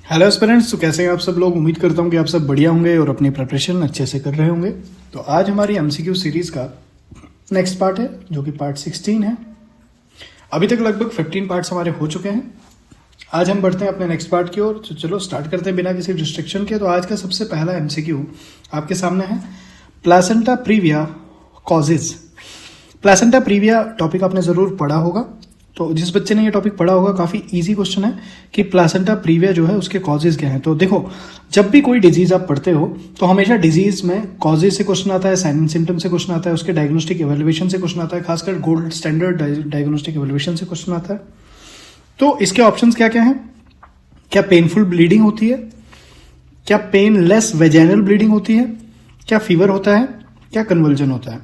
Hello aspirants, तो कैसे हैं आप सब लोग। उम्मीद करता हूं कि आप सब बढ़िया होंगे और अपनी प्रिपरेशन अच्छे से कर रहे होंगे। तो आज हमारी एमसीक्यू सीरीज़ का नेक्स्ट पार्ट है जो कि पार्ट 16 है। अभी तक लगभग 15 पार्ट्स हमारे हो चुके हैं। आज हम बढ़ते हैं अपने नेक्स्ट पार्ट की ओर। तो चलो स्टार्ट करते हैं बिना किसी डिस्ट्रक्शन के। तो आज का सबसे पहला एमसीक्यू आपके सामने है placenta previa causes. Placenta previa topic आपने ज़रूर पढ़ा होगा। तो जिस बच्चे ने ये टॉपिक पढ़ा होगा, काफ़ी इजी क्वेश्चन है कि प्लासेंटा प्रीविया जो है उसके कॉजेज क्या हैं। तो देखो, जब भी कोई डिजीज आप पढ़ते हो तो हमेशा डिजीज में कॉजेज से क्वेश्चन आता है, साइन एंड सिम्टम से क्वेश्चन आता है, उसके डायग्नोस्टिक एवेल्युएशन से क्वेश्चन आता है, खासकर गोल्ड स्टैंडर्ड डायग्नोस्टिक एवेल्युएशन से क्वेश्चन आता है। तो इसके ऑप्शंस क्या क्या हैं? क्या पेनफुल ब्लीडिंग होती है? क्या पेनलेस वेजाइनल ब्लीडिंग होती है? क्या फीवर होता है? क्या कन्वल्जन होता है?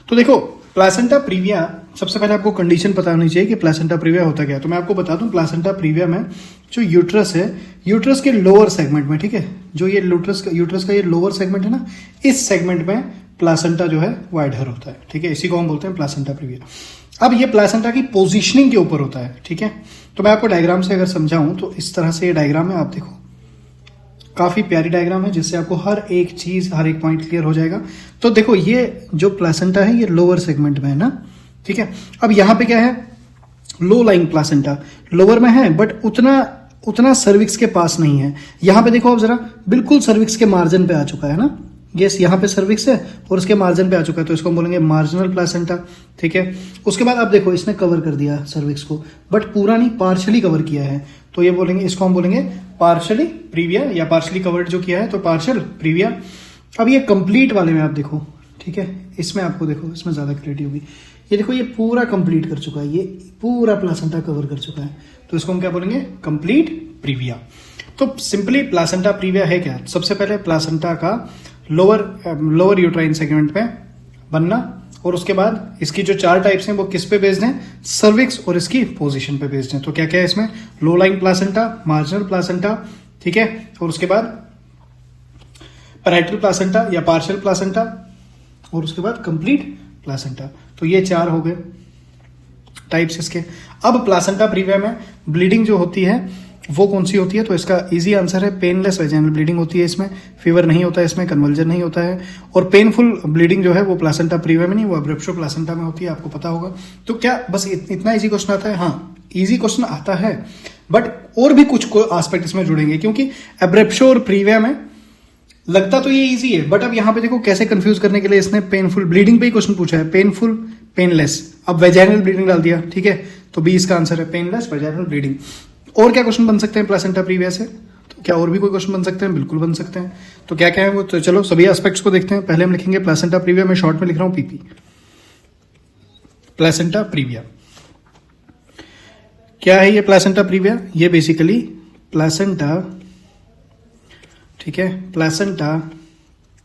तो देखो, प्लासेंटा प्रीविया, सबसे पहले आपको कंडीशन पता होनी चाहिए कि प्लासेंटा प्रीविया होता क्या है। तो मैं आपको बता दूं, प्लासेंटा प्रीविया में जो यूट्रस है, यूट्रस के लोअर सेगमेंट में, ठीक है, जो ये यूट्रस का ये लोअर सेगमेंट है ना, इस सेगमेंट में प्लासेंटा जो है वो एडहर होता है, ठीक है। इसी को हम बोलते हैं प्लासेंटा प्रीविया। अब ये प्लासेंटा की पोजीशनिंग के ऊपर होता है, ठीक है। तो मैं आपको डायग्राम से अगर समझाऊं तो इस तरह से ये डायग्राम है, आप देखो, काफी प्यारी डायग्राम है जिससे आपको हर एक चीज, हर एक पॉइंट क्लियर हो जाएगा। तो देखो, ये जो प्लासेंटा है ये लोअर सेगमेंट में है ना, ठीक है। अब यहाँ पे क्या है? लो लाइंग प्लासेंटा लोअर में है, बट उतना सर्विक्स के पास नहीं है। यहाँ पे देखो आप जरा, बिल्कुल सर्विक्स के मार्जिन पे आ चुका है ना। यस, यहाँ पे सर्विक्स है और उसके मार्जिन पे आ चुका है, तो इसको हम बोलेंगे मार्जिनल प्लासेंटा, ठीक है। उसके बाद आप देखो, इसने कवर कर दिया सर्विक्स को, बट पूरा नहीं, पार्शियली कवर किया है, तो ये बोलेंगे, इसको हम बोलेंगे पार्शियली प्रीविया, या पार्शियली कवर्ड जो किया है तो पार्शियल प्रीविया। अब ये कंप्लीट वाले में आप देखो, ठीक है, इसमें आपको देखो, इसमें ज्यादा क्लैरिटी होगी। ये देखो, ये पूरा कंप्लीट कर चुका है, ये पूरा प्लासेंटा कवर कर चुका है, तो इसको हम क्या बोलेंगे? Complete previa. तो सिंपली प्लासेंटा प्रीविया है क्या? सबसे पहले प्लासेंटा का लोअर यूट्राइन सेगमेंट में बनना, और उसके बाद इसकी जो 4 टाइप्स हैं वो किस पे बेस्ड हैं? सर्विक्स और इसकी पोजीशन पे बेस्ड हैं। तो क्या क्या है इसमें? Low lying placenta, marginal placenta, ठीक है, और उसके बाद पैराइटल प्लासेंटा या पार्शियल प्लासेंटा, और उसके बाद कंप्लीट प्लासेंटा। तो ये 4 हो गए टाइप्स इसके। अब प्लासेंटा प्रीविया में ब्लीडिंग जो होती है वो कौन सी होती है? तो इसका इजी आंसर है पेनलेस वेजाइनल ब्लीडिंग होती है। इसमें फीवर नहीं होता है, इसमें कन्वल्जन नहीं होता है, और पेनफुल ब्लीडिंग जो है वो प्लासेंटा प्रीविया में नहीं, वो एब्रेप्शो प्लासेंटा में होती है, आपको पता होगा। तो क्या बस इतना इजी क्वेश्चन आता है? हाँ, इजी क्वेश्चन आता है, बट और भी कुछ एस्पेक्ट इसमें जुड़ेंगे, क्योंकि एब्रेप्शो और प्रीविया में लगता तो ये इजी है, बट अब यहाँ पे देखो कैसे कंफ्यूज करने के लिए इसने पेनफुल ब्लीडिंग पे ही क्वेश्चन पूछा है, पेनफुल पेनलेस, अब वेजाइनल ब्लीडिंग डाल दिया, ठीक है। तो बी इसका आंसर है, पेनलेस वेजाइनल ब्लीडिंग। और क्या क्वेश्चन बन सकते हैं प्लासेंटा प्रीविया से? तो क्या और भी कोई क्वेश्चन बन सकते हैं? बिल्कुल बन सकते हैं। तो क्या क्या है वो? तो चलो सभी एस्पेक्ट्स को देखते हैं। पहले हम लिखेंगे प्लासेंटा प्रीविया, में शॉर्ट में लिख रहा हूं पीपी। प्लासेंटा प्रीविया क्या है? ये प्लासेंटा प्रीविया, ये बेसिकली प्लासेंटा, ठीक है, प्लासेंटा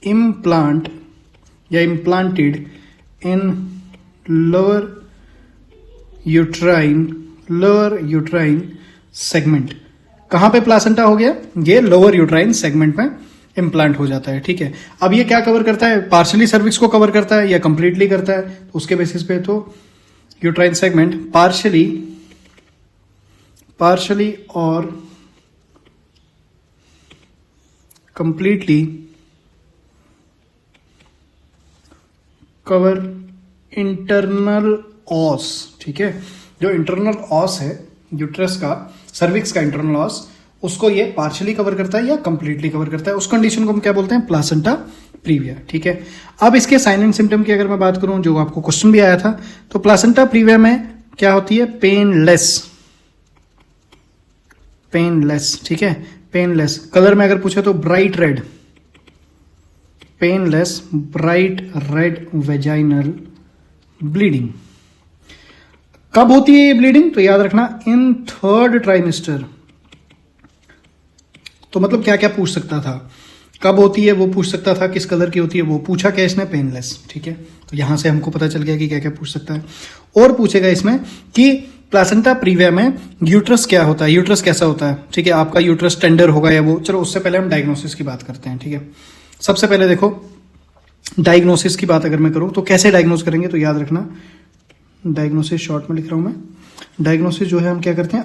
इम्प्लांट या इम्प्लांटेड इन लोअर यूट्राइन सेगमेंट। कहां पे प्लासेंटा हो गया? ये लोअर यूट्राइन सेगमेंट में इम्प्लांट हो जाता है, ठीक है। अब ये क्या कवर करता है? पार्शियली सर्विक्स को कवर करता है या कंप्लीटली करता है? तो उसके बेसिस पे तो यूट्राइन सेगमेंट पार्शियली और कंप्लीटली कवर इंटरनल ऑस, ठीक है। जो इंटरनल ऑस है यूट्रस का, सर्विक्स का इंटरनल ऑस, उसको ये पार्शियली कवर करता है या कंप्लीटली कवर करता है। उस कंडीशन को हम क्या बोलते हैं? प्लासेंटा प्रीविया, ठीक है। अब इसके साइन एंड सिम्टम की अगर मैं बात करूं, जो आपको क्वेश्चन भी आया था, तो प्लासेंटा प्रीविया में क्या होती है? पेनलेस, ठीक है, पेनलेस। कलर में अगर पूछे तो bright red, painless bright red vaginal bleeding. कब होती है ये ब्लीडिंग? तो याद रखना, इन 3rd ट्राइमेस्टर। तो मतलब क्या क्या पूछ सकता था? कब होती है वो पूछ सकता था, किस कलर की होती है वो पूछा, क्या इसने? पेनलेस, ठीक है। तो यहां से हमको पता चल गया कि क्या क्या पूछ सकता है। और पूछेगा इसमें कि प्लासेंटा प्रीविया में यूट्रस क्या होता है, यूट्रस कैसा होता है, ठीक है। आपका यूट्रस टेंडर होगा या वो, चलो उससे पहले हम डायग्नोसिस की बात करते हैं, ठीक है। सबसे पहले देखो, डायग्नोसिस की बात अगर मैं करूं तो कैसे डायग्नोस करेंगे? तो याद रखना, डायग्नोसिस शॉर्ट में लिख रहा हूं मैं। डायग्नोसिस जो है हम क्या करते हैं?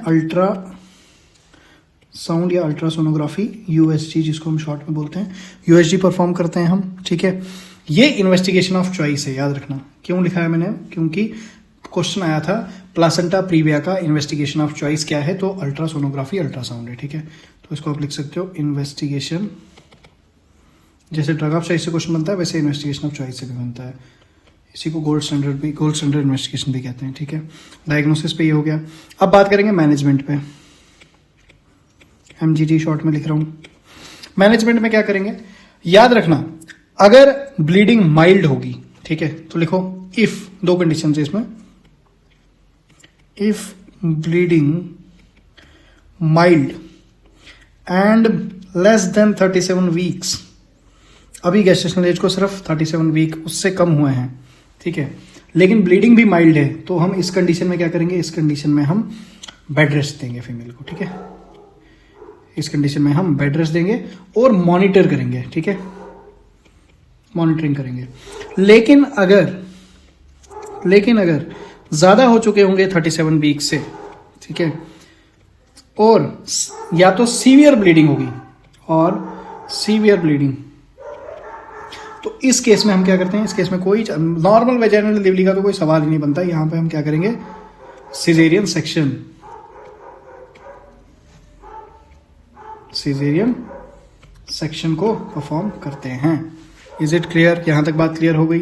साउंड या अल्ट्रासोनोग्राफी, यूएसजी जिसको हम शॉर्ट में बोलते हैं, यूएसजी परफॉर्म करते हैं हम, ठीक है। ये इन्वेस्टिगेशन ऑफ चॉइस है, याद रखना। क्यों लिखा है मैंने? क्योंकि क्वेश्चन आया था प्लासेंटा प्रीविया का इन्वेस्टिगेशन ऑफ चॉइस क्या है, तो अल्ट्रासोनोग्राफी अल्ट्रासाउंड है, ठीक है। तो इसको आप लिख सकते हो इन्वेस्टिगेशन, जैसे ड्रग ऑफ चॉइस से क्वेश्चन बनता है वैसे इन्वेस्टिगेशन ऑफ चॉइस से भी बनता है। इसी को गोल्ड स्टैंडर्ड इन्वेस्टिगेशन भी कहते हैं, ठीक है। डायग्नोसिस पे ये हो गया। अब बात करेंगे मैनेजमेंट पे, एमजीटी शॉर्ट में लिख रहा हूं। मैनेजमेंट में क्या करेंगे, याद रखना, अगर ब्लीडिंग माइल्ड होगी, ठीक है, तो लिखो इफ, दो कंडीशन है इसमें, if bleeding mild and less than 37 weeks, अभी गेस्टेशनल एज को सिर्फ 37 वीक उससे कम हुए हैं, ठीक है, लेकिन ब्लीडिंग भी माइल्ड है, तो हम इस कंडीशन में क्या करेंगे, इस कंडीशन में हम बेड रेस्ट देंगे फीमेल को, ठीक है। इस कंडीशन में हम बेड रेस्ट देंगे और मॉनिटर करेंगे, ठीक है, मॉनिटरिंग करेंगे। लेकिन अगर ज्यादा हो चुके होंगे 37 वीक से, ठीक है, और या तो सीवियर ब्लीडिंग होगी और सीवियर ब्लीडिंग, तो इस केस में हम क्या करते हैं, इस केस में कोई नॉर्मल वेजाइनल डिलीवरी का तो कोई सवाल ही नहीं बनता। यहां पे हम क्या करेंगे, सिजेरियन सेक्शन को परफॉर्म करते हैं। Is it clear? यहां तक बात क्लियर हो गई।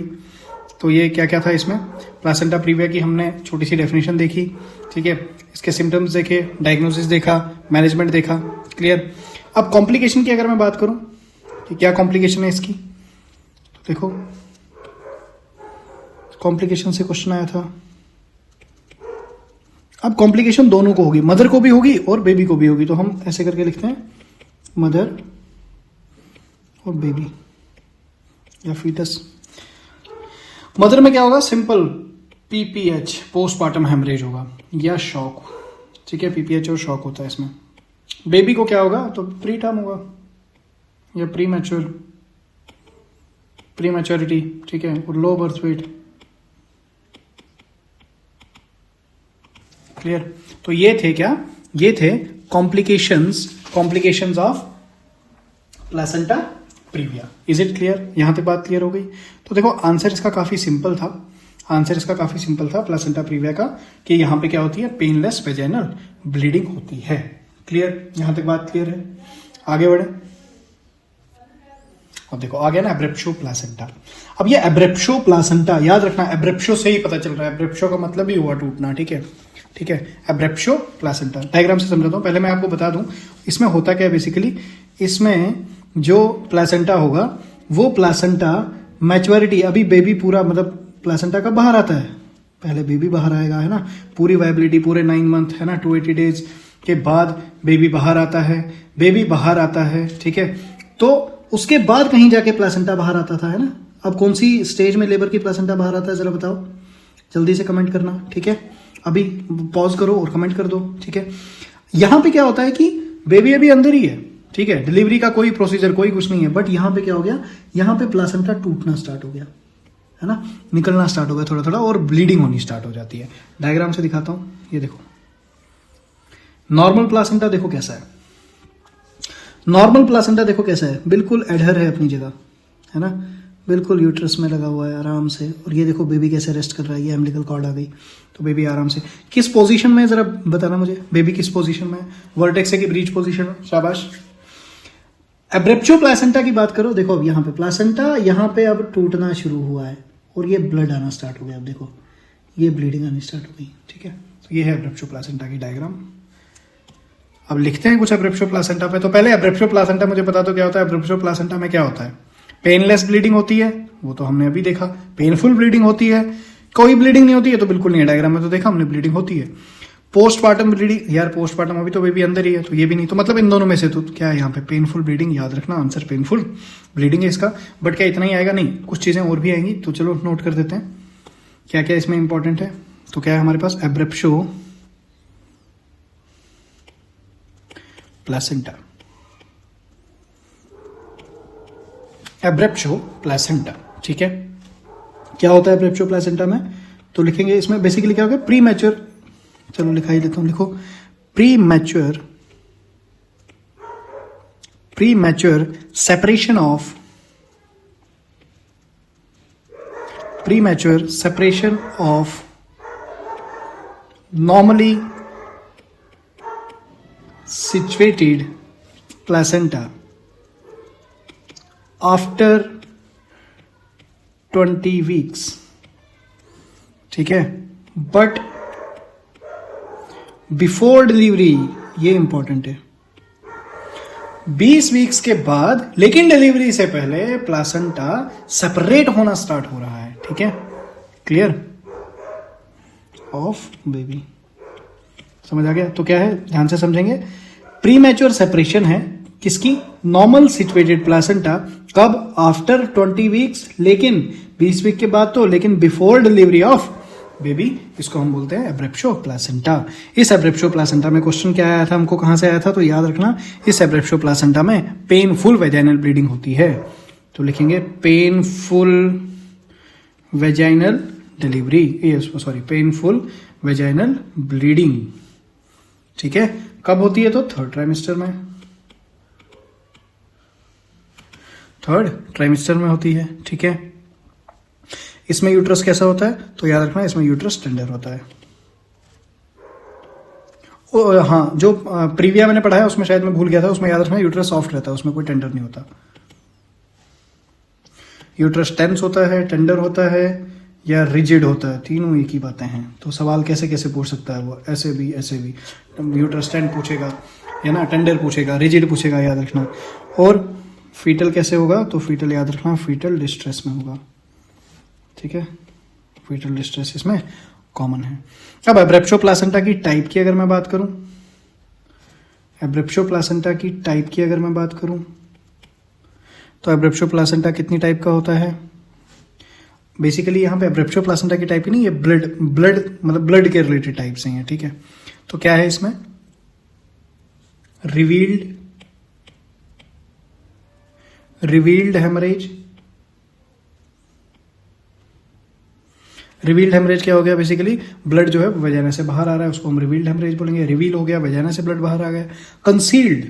तो ये क्या क्या था इसमें, प्लासेंटा प्रीविया की हमने छोटी सी डेफिनेशन देखी, ठीक है, इसके सिम्टम्स देखे, डायग्नोसिस देखा, मैनेजमेंट देखा, क्लियर। अब कॉम्प्लिकेशन की अगर मैं बात करूं कि क्या कॉम्प्लिकेशन है इसकी, तो देखो कॉम्प्लिकेशन से क्वेश्चन आया था। अब कॉम्प्लिकेशन दोनों को होगी, मदर को भी होगी और बेबी को भी होगी, तो हम ऐसे करके लिखते हैं मदर और बेबी या फीटस। मदर में क्या होगा, सिंपल पीपीएच, पोस्टमार्टम हेमरेज होगा या शॉक, ठीक है, पीपीएच और शॉक होता है इसमें। बेबी को क्या होगा, तो प्री टर्म होगा या प्रीमैच्योरिटी, ठीक है, और लो बर्थ वेट, क्लियर। तो ये थे क्या, ये थे complications of placenta previa. Is it clear? यहां तक बात क्लियर हो गई। तो देखो आंसर इसका काफी सिंपल था, प्लासेंटा प्रीविया का, कि यहां पे क्या होती है, पेनलेस वेजाइनल ब्लीडिंग होती है। क्लियर? यहां तक बात क्लियर है। आगे बढ़े। अब देखो आ गया ना एब्रेप्शो प्लासेंटा। अब ये एब्रेप्शो प्लासेंटा याद रखना, एब्रेप्शो से ही पता चल रहा है, एब्रेप्शो का मतलब ही हुआ टूटना, ठीक है, ठीक है। एब्रेप्शो प्लासेंटा डायग्राम से समझाता हूं। पहले मैं आपको बता दूं इसमें होता क्या है। बेसिकली इसमें जो प्लासेंटा होगा वो प्लासेंटा मैच्योरिटी, अभी बेबी पूरा मतलब प्लासेंटा का बाहर आता है, पहले बेबी बाहर आएगा, है ना, पूरी वाइबिलिटी पूरे 9 मंथ, है ना, 280 डेज के बाद बेबी बाहर आता है, ठीक है। तो उसके बाद कहीं जाके प्लासेंटा बाहर आता था, है ना। अब कौन सी स्टेज में लेबर की प्लासेंटा बाहर आता है जरा बताओ, जल्दी से कमेंट करना, ठीक है। अभी पॉज करो और कमेंट कर दो, ठीक है। यहां पे क्या होता है कि बेबी अभी अंदर ही है, ठीक है, डिलीवरी का कोई प्रोसीजर कोई कुछ नहीं है, बट यहां पे क्या हो गया, यहां पे प्लासेंटा टूटना स्टार्ट हो गया, है ना, निकलना स्टार्ट हो गया थोड़ा थोड़ा, और ब्लीडिंग होनी स्टार्ट हो जाती है। डायग्राम से दिखाता हूं, ये देखो नॉर्मल प्लासेंटा देखो कैसा है, नॉर्मल प्लासेंटा देखो कैसा है, बिल्कुल एडहर है अपनी जगह, है ना, बिल्कुल यूट्रस में लगा हुआ है आराम से। और ये देखो बेबी कैसे रेस्ट कर रहा है, ये एम्बिलिकल कॉर्ड आ गई तो बेबी आराम से। किस पोजीशन में जरा बताना मुझे, बेबी किस पोजीशन में, वर्टेक्स है कि ब्रीच पोजीशन है, शाबाश। एब्रेप्शो प्लासेंटा की बात करो, देखो अब यहाँ पे प्लासेंटा यहाँ पे अब टूटना शुरू हुआ है और ये ब्लड आना स्टार्ट हो गया, अब देखो ये ब्लीडिंग आनी स्टार्ट हो गई, ठीक है। तो ये है एब्रेप्शो प्लासेंटा की डायग्राम। अब लिखते हैं कुछ एब्रेप्शो प्लासेंटा पे। तो पहले एब्रेप्शो प्लासेंटा मुझे बता दो क्या होता है। एब्रेप्शो प्लासेंटा में क्या होता है, पेनलेस ब्लीडिंग होती है, वो तो हमने अभी देखा। पेनफुल ब्लीडिंग होती है, कोई ब्लीडिंग नहीं होती है तो बिल्कुल नहीं है, डायग्राम में तो देखा हमने ब्लीडिंग होती है। पोस्टमार्टम ब्लीडिंग, यार पोस्टमार्टम अभी तो बेबी अंदर ही है तो ये भी नहीं, तो मतलब इन दोनों में से तो क्या है यहाँ पे, पेनफुल ब्लीडिंग, याद रखना आंसर पेनफुल ब्लीडिंग है इसका। बट क्या इतना ही आएगा, नहीं, कुछ चीजें और भी आएंगी, तो चलो नोट कर देते हैं क्या क्या इसमें इंपॉर्टेंट है। तो क्या है हमारे पास, एब्रेप्शो प्लासेंटा, एब्रेप्शो प्लासेंटा, ठीक है। क्या होता है एब्रेप्शो प्लासेंटा में, तो लिखेंगे इसमें बेसिकली क्या होगा, प्री मैच्योर, चलो लिखा ही देता हूं, लिखो pre mature premature separation of normally situated placenta after 20 weeks, ठीक है, बट बिफोर डिलीवरी, ये इंपॉर्टेंट है, 20 वीक्स के बाद, लेकिन डिलीवरी से पहले प्लासेंटा सेपरेट होना स्टार्ट हो रहा है, ठीक है, क्लियर, ऑफ बेबी, समझ आ गया? तो क्या है, ध्यान से समझेंगे, प्रीमैच्योर सेपरेशन है किसकी, नॉर्मल सिचुएटेड प्लासेंटा, कब, आफ्टर 20 वीक्स, लेकिन 20 वीक के बाद तो, लेकिन बिफोर डिलीवरी ऑफ बेबी, इसको हम बोलते हैं एब्रेप्शो प्लासेंटा। इस एब्रेप्शो प्लासेंटा में क्वेश्चन क्या आया था हमको, कहां से आया था, तो याद रखना, इस एब्रेप्शो प्लासेंटा में पेनफुल वेजाइनल ब्लीडिंग होती है, तो लिखेंगे painful vaginal delivery, painful vaginal bleeding, ठीक है, कब होती है, तो थर्ड ट्राइमेस्टर में होती है, ठीक है। इसमें यूट्रस कैसा होता है, तो याद रखना, इसमें यूट्रस टेंडर होता है। हाँ, जो प्रीविया मैंने पढ़ा है उसमें शायद मैं भूल गया था, उसमें याद रखना यूट्रस सॉफ्ट रहता है, उसमें कोई टेंडर नहीं होता। यूट्रस टेंस होता है, टेंडर होता है या रिजिड होता है, तीनों एक ही बातें हैं। तो सवाल कैसे कैसे पूछ सकता है वो, ऐसे भी यूट्रस टेंस पूछेगा या ना टेंडर पूछेगा, रिजिड पूछेगा, याद रखना। और फीटल कैसे होगा, तो फीटल याद रखना फीटल डिस्ट्रेस में होगा, ठीक है, फीटल डिस्ट्रेस इसमें कॉमन है। अब एब्रेप्शो प्लासेंटा की टाइप की अगर मैं बात करूं, तो एब्रेप्शो प्लासेंटा कितनी टाइप का होता है, बेसिकली यहाँ पे एब्रेप्शो प्लासेंटा की टाइप ही नहीं, ये ब्लड मतलब ब्लड के रिलेटेड टाइप से हैं, ठीक है। तो क्या है इसमें, रिवील्ड हेमरेज क्या हो गया, बेसिकली ब्लड जो है वजाना से बाहर आ रहा है, उसको हम रिवील्ड हेमरेज बोलेंगे। रिवील हो गया, वजाना से ब्लड बाहर आ गया। कंसील्ड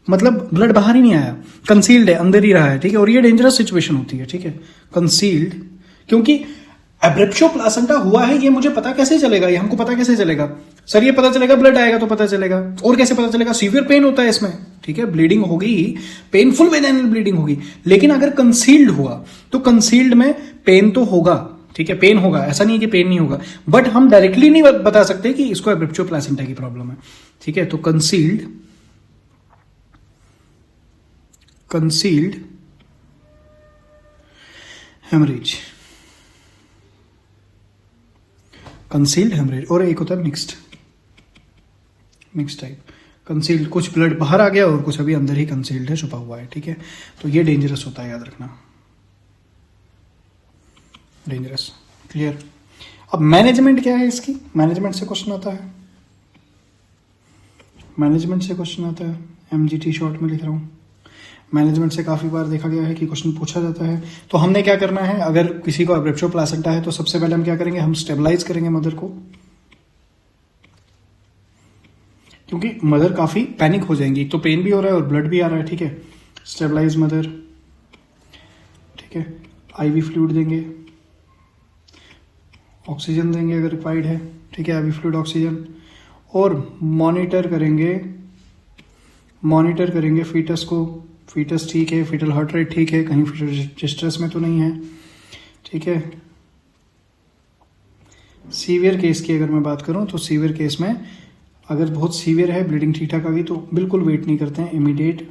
मतलब ब्लड बाहर ही नहीं आया, कंसील्ड है, अंदर ही रहा है, ठीक है, और ये डेंजरस सिचुएशन होती है, ठीक है, कंसील्ड, क्योंकि एब्रेप्शो प्लासेंटा हुआ है, ये मुझे पता कैसे चलेगा, ये हमको पता कैसे चलेगा, सर ये पता चलेगा ब्लड आएगा तो पता चलेगा, और कैसे पता चलेगा, सीवियर पेन होता है इसमें, ठीक है, ब्लीडिंग होगी, पेनफुल वेजाइनल ब्लीडिंग होगी, लेकिन अगर कंसील्ड हुआ तो कंसील्ड में पेन तो होगा, ठीक है, पेन होगा, ऐसा नहीं है कि पेन नहीं होगा, बट हम डायरेक्टली नहीं बता सकते कि इसको एब्रेप्शो प्लासेंटा की प्रॉब्लम है, ठीक है। तो कंसील्ड हेमरेज, कंसील्ड हेमरेज, और एक होता है मिक्स्ड टाइप। कंसील्ड कुछ ब्लड बाहर आ गया और कुछ अभी अंदर ही कंसील्ड है, छुपा हुआ है, ठीक है, तो ये डेंजरस होता है, याद रखना, डेंजरस, क्लियर। अब मैनेजमेंट क्या है इसकी, मैनेजमेंट से क्वेश्चन आता है, MGT शॉर्ट में लिख रहा हूं। मैनेजमेंट से काफी बार देखा गया है कि क्वेश्चन पूछा जाता है। तो हमने क्या करना है, अगर किसी को एब्रेप्शो प्लासेंटा है तो सबसे पहले हम क्या करेंगे, हम स्टेबलाइज करेंगे मदर को, क्योंकि मदर काफी पैनिक हो जाएंगी, तो पेन भी हो रहा है और ब्लड भी आ रहा है, ठीक है, स्टेबलाइज मदर, ठीक है, IV फ्लूइड देंगे, ऑक्सीजन देंगे अगर रिक्वायर्ड है, ठीक है, IV फ्लूइड, ऑक्सीजन, और मॉनिटर करेंगे फीटस को, फीटस ठीक है, फीटल हार्ट रेट ठीक है, कहीं फीटल डिस्ट्रेस में तो नहीं है, ठीक है। सीवियर केस की अगर मैं बात करूं तो सीवियर केस में अगर बहुत सीवियर है, ब्लीडिंग ठीक ठाक आ गई, तो बिल्कुल वेट नहीं करते हैं, इमीडिएट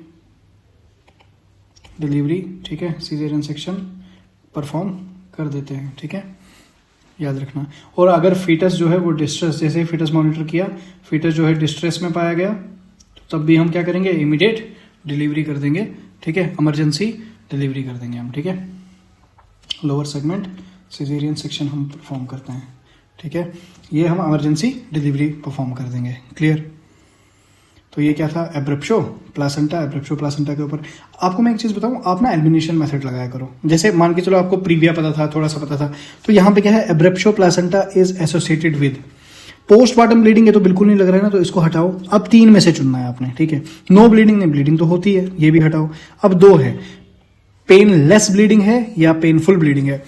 डिलीवरी, ठीक है, सीजरियन सेक्शन परफॉर्म कर देते हैं, ठीक है, याद रखना। और अगर फीटस जो है वो डिस्ट्रेस, जैसे फीटस मॉनिटर किया, फीटस जो है डिस्ट्रेस में पाया गया, तो तब भी हम क्या करेंगे, इमीडिएट डिलीवरी कर देंगे, ठीक है, इमरजेंसी डिलीवरी कर देंगे हम, ठीक है। लोअर सेगमेंट सिजेरियन सेक्शन हम परफॉर्म करते हैं, ठीक है, ये हम इमरजेंसी डिलीवरी परफॉर्म कर देंगे, क्लियर। तो ये क्या था, एब्रेप्शो प्लासेंटा के ऊपर। आपको मैं एक चीज बताऊं, आप ना एलिमिनेशन मेथड लगाया करो, जैसे मान के चलो आपको प्रीविया पता था, थोड़ा सा पता था, तो यहाँ पे क्या है, abruptio placenta is associated with postmortem bleeding है तो बिल्कुल नहीं लग रहा है ना, तो इसको हटाओ। अब 3 में से चुनना है आपने, ठीक है। नो ब्लीडिंग नहीं, ब्लीडिंग तो होती है, ये भी हटाओ। अब 2 है, पेनलेस ब्लीडिंग है या पेनफुल ब्लीडिंग है।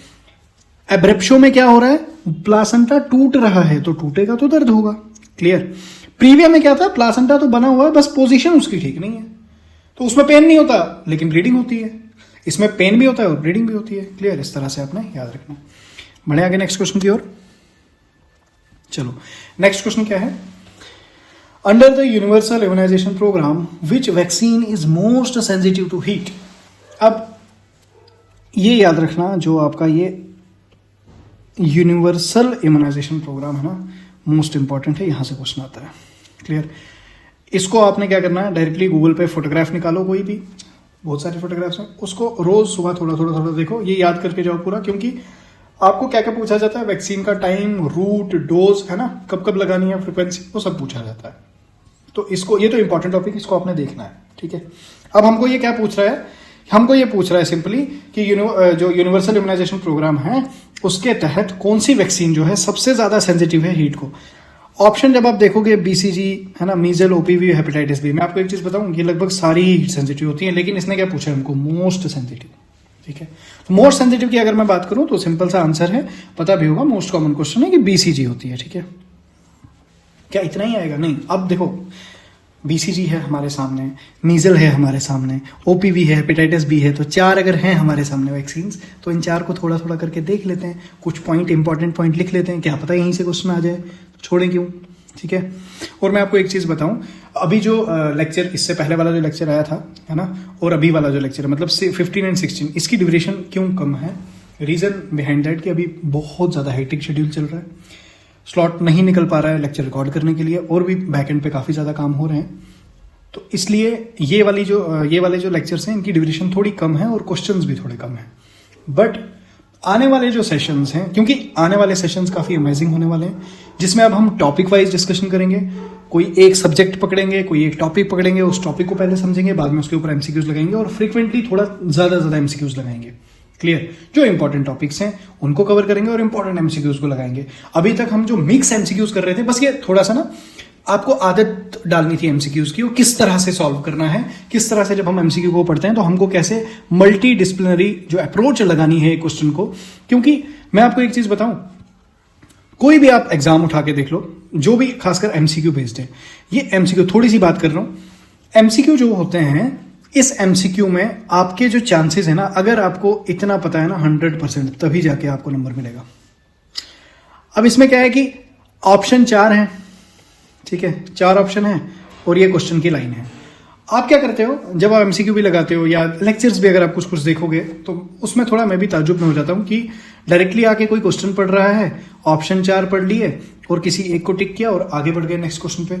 एब्रेप्शो में क्या हो रहा है, प्लासेंटा टूट रहा है, तो टूटेगा तो दर्द होगा, क्लियर। प्रीविया में क्या था, प्लासेंटा तो बना हुआ है, बस पोजीशन उसकी ठीक नहीं है, तो उसमें पेन नहीं होता लेकिन ब्लीडिंग होती है। इसमें पेन भी होता है और ब्लीडिंग भी होती है, क्लियर। इस तरह से आपने याद रखना। बढ़े आगे नेक्स्ट क्वेश्चन की ओर। चलो नेक्स्ट क्वेश्चन क्या है, under the universal immunisation programme which vaccine is most sensitive to heat. अब ये याद रखना, जो आपका ये यूनिवर्सल इम्यूनाइजेशन प्रोग्राम है ना, मोस्ट इंपॉर्टेंट है, यहां से क्वेश्चन आता है, क्लियर। इसको आपने क्या करना है, डायरेक्टली गूगल पे फोटोग्राफ निकालो, कोई भी, बहुत सारे फोटोग्राफ्स हैं, उसको रोज सुबह थोड़ा थोड़ा थोड़ा देखो, ये याद करके जाओ पूरा, क्योंकि आपको क्या क्या पूछा जाता है, वैक्सीन का टाइम, रूट, डोज, है ना, कब कब लगानी है, फ्रीक्वेंसी, वो सब पूछा जाता है। तो इसको, ये तो इंपॉर्टेंट टॉपिक, इसको आपने देखना है, ठीक है। अब हमको ये क्या पूछ रहा है, हमको ये पूछ रहा है सिंपली कि जो यूनिवर्सल इम्यूनाइजेशन प्रोग्राम है उसके तहत कौन सी वैक्सीन जो है सबसे ज्यादा सेंसिटिव है हीट को। ऑप्शन जब आप देखोगे, बीसीजी है ना, मीजल, ओपीवी, हेपेटाइटिस बी। मैं आपको एक चीज बताऊं, ये लगभग सारी ही हीट सेंसिटिव होती है, लेकिन इसने क्या पूछा है हमको, मोस्ट सेंसिटिव, ठीक है। तो मोस्ट सेंसिटिव की अगर मैं बात करूं तो सिंपल सा आंसर है, पता भी होगा, मोस्ट कॉमन क्वेश्चन है कि बीसीजी होती है, ठीक है। क्या इतना ही आएगा, नहीं। अब देखो, बीसीजी है हमारे सामने, मीजल है हमारे सामने, ओपीवी है, हेपेटाइटिस बी है, तो 4 अगर हैं हमारे सामने वैक्सीन, तो इन 4 को थोड़ा थोड़ा करके देख लेते हैं, कुछ पॉइंट, इंपॉर्टेंट पॉइंट लिख लेते हैं, क्या पता यहीं से क्वेश्चन आ जाए, तो छोड़ें क्यों, ठीक है। और मैं आपको एक चीज बताऊं, अभी जो लेक्चर, इससे पहले वाला जो लेक्चर आया था, है ना, और अभी वाला जो लेक्चर है, मतलब 15 एंड 16, इसकी ड्यूरेशन क्यों कम है, रीजन बिहाइंड दैट कि अभी बहुत ज्यादा हेक्टिक शेड्यूल चल रहा है, स्लॉट नहीं निकल पा रहा है लेक्चर रिकॉर्ड करने के लिए, और भी बैकएंड पे काफी ज्यादा काम हो रहे हैं, तो इसलिए ये वाले जो लेक्चर्स हैं इनकी ड्यूरेशन थोड़ी कम है और क्वेश्चंस भी थोड़े कम है। बट आने वाले जो सेशंस हैं, क्योंकि आने वाले सेशंस काफी अमेजिंग होने वाले हैं, जिसमें अब हम टॉपिक वाइज डिस्कशन करेंगे, कोई एक सब्जेक्ट पकड़ेंगे, कोई एक टॉपिक पकड़ेंगे, उस टॉपिक को पहले समझेंगे, बाद में उसके ऊपर एमसीक्यूज लगाएंगे, और फ्रीक्वेंटली थोड़ा ज्यादा एमसीक्यूज लगाएंगे, क्लियर। जो इंपॉर्टेंट टॉपिक्स हैं उनको कवर करेंगे और इंपॉर्टेंट एमसीक्यूज को लगाएंगे। अभी तक हम जो मिक्स एमसीक्यूज कर रहे थे, बस ये थोड़ा सा ना आपको आदत डालनी थी एमसीक्यूज की, वो किस तरह से सॉल्व करना है, किस तरह से जब हम एमसीक्यू को पढ़ते हैं तो हमको कैसे मल्टी डिसिप्लिनरी जो अप्रोच लगानी है क्वेश्चन को। क्योंकि मैं आपको एक चीज बताऊं, कोई भी आप एग्जाम उठा के देख लो, जो भी खासकर एमसीक्यू बेस्ड है, ये एमसीक्यू, थोड़ी सी बात कर रहा हूं, एमसीक्यू जो होते हैं, इस एमसीक्यू में आपके जो चांसेस है ना, अगर आपको इतना पता है ना 100%, तभी जाके आपको नंबर मिलेगा। अब इसमें क्या है कि ऑप्शन 4 है, ठीक है, 4 ऑप्शन है और ये क्वेश्चन की लाइन है। आप क्या करते हो, जब आप एमसीक्यू भी लगाते हो या लेक्चर्स भी अगर आप कुछ देखोगे, तो उसमें थोड़ा मैं भी ताज्जुब में हो जाता हूं कि डायरेक्टली आके कोई क्वेश्चन पढ़ रहा है, ऑप्शन 4 पढ़ लिए और किसी एक को टिक किया और आगे बढ़ गए नेक्स्ट क्वेश्चन पे।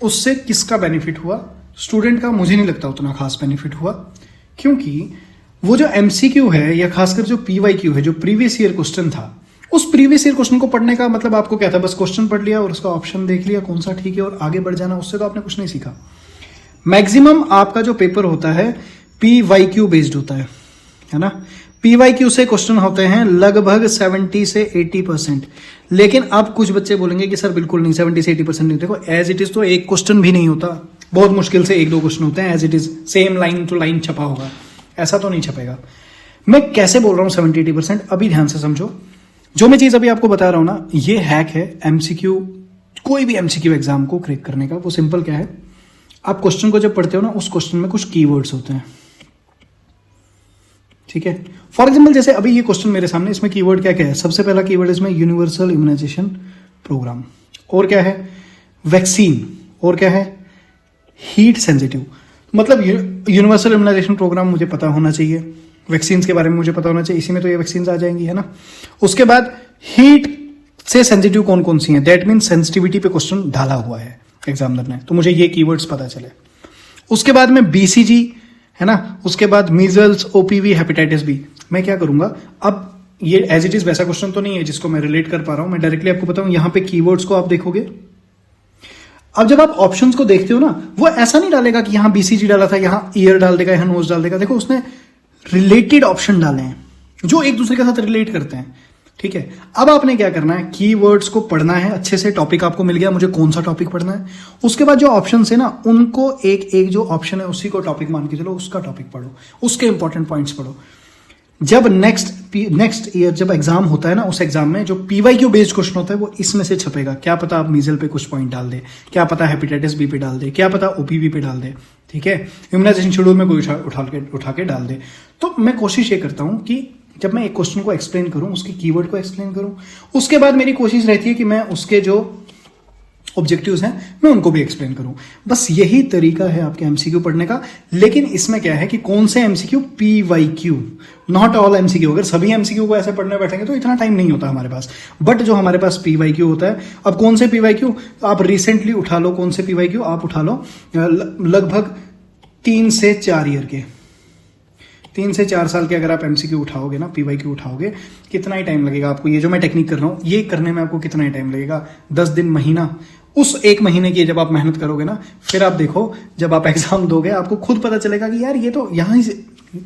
उससे किसका बेनिफिट हुआ, स्टूडेंट का, मुझे नहीं लगता उतना खास बेनिफिट हुआ, क्योंकि वो जो एमसीक्यू है या खासकर जो पीवाईक्यू है, जो प्रीवियस ईयर क्वेश्चन था, उस प्रीवियस ईयर क्वेश्चन को पढ़ने का मतलब आपको क्या था, बस क्वेश्चन पढ़ लिया और उसका ऑप्शन देख लिया कौन सा ठीक है और आगे बढ़ जाना, उससे तो आपने कुछ नहीं सीखा। मैक्सिमम आपका जो पेपर होता है पीवाईक्यू बेस्ड होता है ना। पीवाईक्यू से क्वेश्चन होते हैं लगभग 70 से 80%, लेकिन अब कुछ बच्चे बोलेंगे कि सर बिल्कुल नहीं, 70 से 80% नहीं। देखो एज इट इज तो एक क्वेश्चन भी नहीं होता, बहुत मुश्किल से 1-2 क्वेश्चन होते हैं as it is, same line to line छपा होगा, ऐसा तो नहीं छपेगा। मैं कैसे बोल रहा हूं 70-80%, अभी ध्यान से समझो। जो मैं चीज अभी आपको बता रहा हूं ना, ये हैक है एमसीक्यू, कोई भी एमसीक्यू एग्जाम को क्रैक करने का। वो सिंपल क्या है, आप क्वेश्चन को जब पढ़ते हो ना, उस क्वेश्चन में कुछ कीवर्ड्स होते हैं, ठीक है। फॉर एग्जाम्पल जैसे अभी ये क्वेश्चन मेरे सामने, इसमें कीवर्ड क्या क्या है, सबसे पहला कीवर्ड इसमें यूनिवर्सल इम्यूनाइजेशन प्रोग्राम, और क्या है वैक्सीन, और क्या है हीट सेंसिटिव। मतलब यूनिवर्सल इम्यूनाइजेशन प्रोग्राम मुझे पता होना चाहिए, वैक्सीन के बारे में मुझे पता होना चाहिए, इसी में तो ये वैक्सीन आ जाएंगी, है ना। उसके बाद हीट से सेंसिटिव कौन कौन सी हैं, दैट मीन सेंसिटिविटी पे क्वेश्चन डाला हुआ है एग्जामिनर ने, तो मुझे ये कीवर्ड्स पता चले। उसके बाद में बीसीजी, है ना, उसके बाद मीजल्स, ओपीवी, हेपेटाइटिस बी। मैं क्या करूंगा, अब ये एज इट इज वैसा क्वेश्चन तो नहीं है जिसको मैं रिलेट कर पा रहा हूं, मैं डायरेक्टली आपको बताऊं, यहां पे कीवर्ड्स को आप देखोगे। अब जब आप ऑप्शंस को देखते हो ना, वो ऐसा नहीं डालेगा कि यहां बीसीजी डाला था, यहां ईयर डाल देगा, यहां नोज डाल देगा। देखो उसने रिलेटेड ऑप्शन डाले हैं जो एक दूसरे के साथ रिलेट करते हैं। ठीक है, अब आपने क्या करना है, कीवर्ड्स को पढ़ना है अच्छे से। टॉपिक आपको मिल गया, मुझे कौन सा टॉपिक पढ़ना है। उसके बाद जो ऑप्शन है ना, उनको एक एक जो ऑप्शन है उसी को टॉपिक मान के चलो, उसका टॉपिक पढ़ो, उसके इंपॉर्टेंट पॉइंट्स पढ़ो। जब नेक्स्ट ईयर जब एग्जाम होता है ना, उस एग्जाम में जो पीवाईक्यू बेस्ड क्वेश्चन होता है वो इसमें से छपेगा। क्या पता आप मीजल पे कुछ पॉइंट डाल दे, क्या पता हेपेटाइटिस बी पे डाल दे, क्या पता ओपीवी पे डाल दे, ठीक है, इम्यूनाइजेशन शेड्यूल में कोई उठा के डाल दे। तो मैं कोशिश ये करता हूं कि जब मैं एक क्वेश्चन को एक्सप्लेन करूं, उसके कीवर्ड को एक्सप्लेन करूं, उसके बाद मेरी कोशिश रहती है कि मैं उसके जो ऑब्जेक्टिव्स हैं मैं उनको भी एक्सप्लेन करूं। बस यही तरीका है आपके एमसीक्यू पढ़ने का। लेकिन इसमें क्या है कि कौन से MCQ, PYQ, not all MCQ. अगर सभी एमसीक्यू को ऐसे पढ़ने बैठेंगे तो इतना टाइम नहीं होता हमारे पास। बट जो हमारे पास पीवाईक्यू होता है, अब कौन से पीवाईक्यू आप रिसेंटली उठा लो, कौन से पीवाईक्यू आप उठा लो, लगभग 3 से 4 ईयर के, 3 से 4 साल के अगर आप एमसीक्यू उठाओगे ना, पीवाईक्यू उठाओगे, कितना ही टाइम लगेगा आपको। ये जो मैं टेक्निक कर रहा हूं ये करने में आपको कितना ही टाइम लगेगा, 10 दिन, महीना। उस 1 महीने की जब आप मेहनत करोगे ना, फिर आप देखो जब आप एग्जाम दोगे आपको खुद पता चलेगा कि यार ये तो यहां से,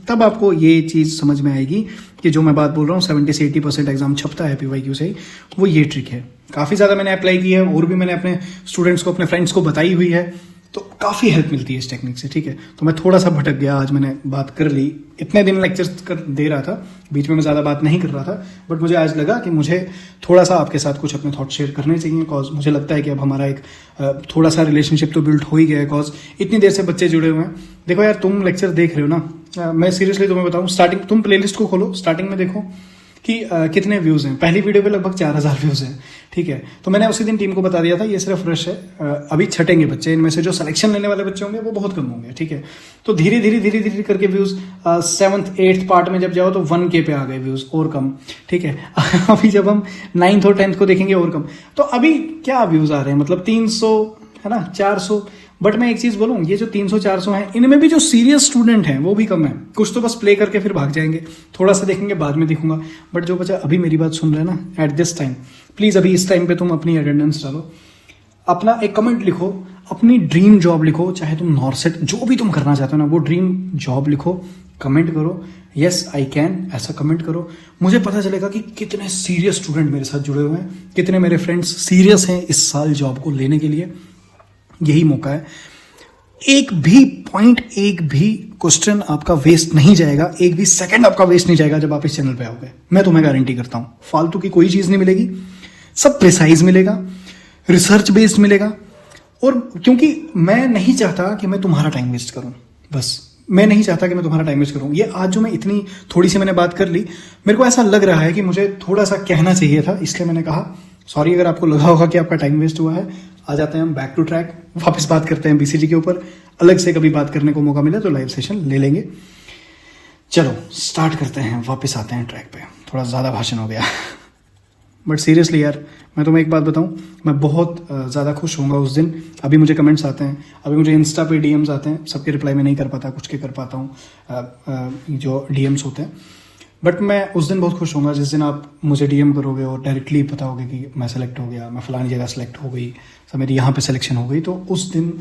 तब आपको ये चीज समझ में आएगी कि जो मैं बात बोल रहा हूँ 70 से 80% एग्जाम छपता है पीवाईक्यू से ही, वो ये ट्रिक है। काफी ज्यादा मैंने अप्लाई की है और भी मैंने अपने स्टूडेंट्स को, अपने फ्रेंड्स को बताई हुई है, तो काफी हेल्प मिलती है इस टेक्निक से, ठीक है। तो मैं थोड़ा सा भटक गया, आज मैंने बात कर ली, इतने दिन लेक्चर्स कर दे रहा था, बीच में मैं ज्यादा बात नहीं कर रहा था, बट मुझे आज लगा कि मुझे थोड़ा सा आपके साथ कुछ अपने थॉट शेयर करने चाहिए। कॉज मुझे लगता है कि अब हमारा एक थोड़ा सा रिलेशनशिप तो बिल्ड हो ही गया है, कॉज इतनी देर से बच्चे जुड़े हुए हैं। देखो यार, तुम लेक्चर देख रहे हो ना, मैं सीरियसली तुम्हें बताऊं, स्टार्टिंग तुम प्लेलिस्ट को खोलो, स्टार्टिंग में देखो कि कितने व्यूज हैं। पहली वीडियो पे लगभग 4000 व्यूज हैं, ठीक है। तो मैंने उसी दिन टीम को बता दिया था ये सिर्फ रश है, अभी छटेंगे बच्चे, इनमें से जो सिलेक्शन लेने वाले बच्चे होंगे वो बहुत कम होंगे, ठीक है। तो धीरे धीरे करके व्यूज 7th 8th पार्ट में जब जाओ तो 1K पे आ गए व्यूज, और कम, ठीक है। अभी जब हम 9th और 10th को देखेंगे और कम। तो अभी क्या व्यूज आ रहे हैं, मतलब 300 है ना, 400। बट मैं एक चीज बोलूं, ये जो 300-400 हैं, इनमें भी जो सीरियस स्टूडेंट हैं वो भी कम है। कुछ तो बस प्ले करके फिर भाग जाएंगे, थोड़ा सा देखेंगे बाद में दिखूंगा। बट जो बच्चा अभी मेरी बात सुन रहे हैं ना, एट दिस टाइम, प्लीज अभी इस टाइम पे तुम अपनी अटेंडेंस डालो, अपना एक कमेंट लिखो, अपनी ड्रीम जॉब लिखो, चाहे तुम नॉर्सेट जो भी तुम करना चाहते हो ना, वो ड्रीम जॉब लिखो, कमेंट करो, यस आई कैन, ऐसा कमेंट करो। मुझे पता चलेगा कि कितने सीरियस स्टूडेंट मेरे साथ जुड़े हुए हैं, कितने मेरे फ्रेंड्स सीरियस हैं इस साल जॉब को लेने के लिए। यही मौका है। एक भी पॉइंट, एक भी क्वेश्चन आपका वेस्ट नहीं जाएगा, एक भी सेकंड आपका वेस्ट नहीं जाएगा जब आप इस चैनल पे आओगे। मैं तुम्हें गारंटी करता हूं, फालतू की कोई चीज नहीं मिलेगी, सब प्रिसाइज मिलेगा, रिसर्च बेस्ड मिलेगा। और क्योंकि मैं नहीं चाहता कि मैं तुम्हारा टाइम वेस्ट करूं, बस मैं नहीं चाहता कि मैं तुम्हारा टाइम वेस्ट करूं। ये आज जो मैं इतनी थोड़ी सी मैंने बात कर ली, मेरे को ऐसा लग रहा है कि मुझे थोड़ा सा कहना चाहिए था, इसलिए मैंने कहा। सॉरी अगर आपको लगा होगा कि आपका टाइम वेस्ट हुआ है। आ जाते हैं हम बैक टू ट्रैक, वापस बात करते हैं बीसीजी के ऊपर। अलग से कभी बात करने को मौका मिले तो लाइव सेशन ले लेंगे। चलो स्टार्ट करते हैं, वापस आते हैं ट्रैक पे। थोड़ा ज़्यादा भाषण हो गया बट सीरियसली यार, मैं तुम्हें एक बात बताऊं, मैं बहुत ज़्यादा खुश होऊंगा उस दिन। अभी मुझे कमेंट्स आते हैं, अभी मुझे इंस्टा पे डीएम्स आते हैं, सबके रिप्लाई में नहीं कर पाता, कुछ के कर पाता हूँ जो डीएम्स होते हैं। बट मैं उस दिन बहुत खुश होऊंगा जिस दिन आप मुझे डीएम करोगे और डायरेक्टली पता होगा कि मैं सेलेक्ट हो गया, मैं फलानी जगह सेलेक्ट हो गई, सब मेरी यहाँ पे सिलेक्शन हो गई। तो उस दिन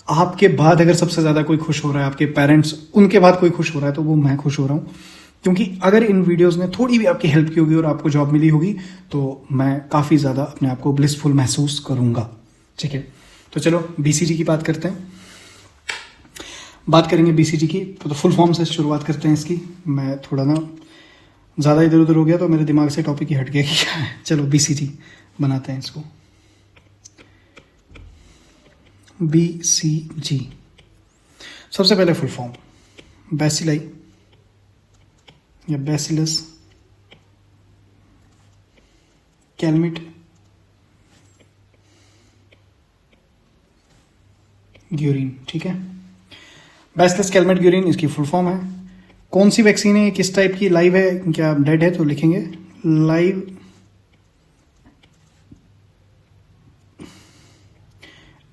आपके बाद अगर सबसे ज़्यादा कोई खुश हो रहा है, आपके पेरेंट्स, उनके बाद कोई खुश हो रहा है, तो वो मैं खुश हो रहा हूँ। क्योंकि अगर इन वीडियोस ने थोड़ी भी आपकी हेल्प की होगी और आपको जॉब मिली होगी तो मैं काफ़ी ज़्यादा अपने आप को ब्लिसफुल महसूस करूँगा, ठीक है। तो चलो बीसीजी की बात करते हैं, बात करेंगे बीसीजी की। तो फुल फॉर्म से शुरुआत करते हैं इसकी। मैं थोड़ा ना ज़्यादा इधर उधर हो गया तो मेरे दिमाग से टॉपिक ही हट गया कि क्या है। चलो बीसीजी बनाते हैं इसको। बीसीजी सबसे पहले फुल फॉर्म बैसिलाई या बैसिलस कैलमिट ग्यूरिन, ठीक है। बैसिलस कैलमिट ग्यूरिन इसकी फुल फॉर्म है। कौन सी वैक्सीन है, किस टाइप की, लाइव है क्या डेड है, तो लिखेंगे लाइव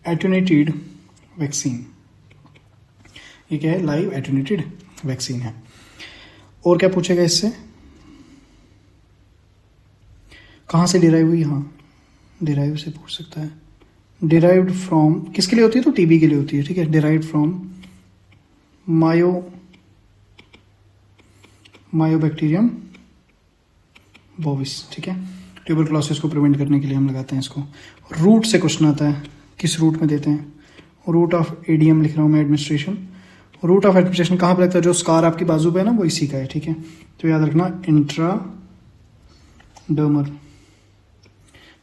एटेन्यूएटेड वैक्सीन। ये क्या है, लाइव एटेन्यूएटेड वैक्सीन है। और क्या पूछेगा इससे, कहाँ से डिराइव हुई, हाँ डिराइव से पूछ सकता है। डिराइव्ड फ्रॉम किसके लिए होती है, तो टीबी के लिए होती है, ठीक है। डिराइव्ड फ्रॉम मायोबैक्टीरियम बोविस, ठीक है। ट्यूबरक्लोसिस को प्रिवेंट करने के लिए हम लगाते हैं इसको। रूट से क्वेश्चन आता है, किस रूट में देते हैं? रूट ऑफ एडीएम लिख रहा हूँ मैं, एडमिनिस्ट्रेशन। रूट ऑफ एडमिनिस्ट्रेशन कहाँ पर लगता है? जो स्कार आपकी बाजू पे है ना, वो इसी का है, ठीक है। तो याद रखना इंट्राडर्मल,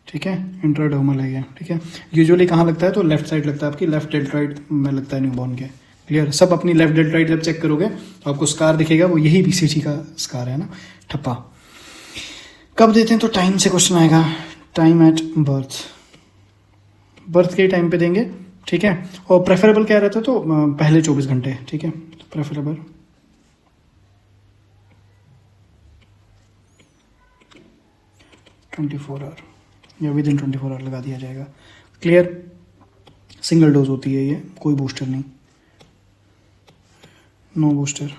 ठीक है, इंट्राडर्मल है ये, ठीक है। यूजुअली कहाँ लगता है? तो लेफ्ट साइड लगता है, आपकी लेफ्ट डेल्टॉइड में लगता है न्यूबॉर्न के। क्लियर? सब अपनी लेफ्ट डेल्टॉइड जब चेक करोगे तो आपको स्कार दिखेगा, वो यही बीसीजी का स्कार है ना, ठप्पा। कब देते हैं? तो टाइम से क्वेश्चन आएगा, टाइम एट बर्थ, बर्थ के टाइम पे देंगे, ठीक है। और प्रेफरेबल क्या रहता है? तो पहले 24 घंटे, ठीक है। प्रेफरेबल 24 आवर या विद इन 24 आवर लगा दिया जाएगा। क्लियर? सिंगल डोज होती है ये, कोई बूस्टर नहीं, नो बूस्टर,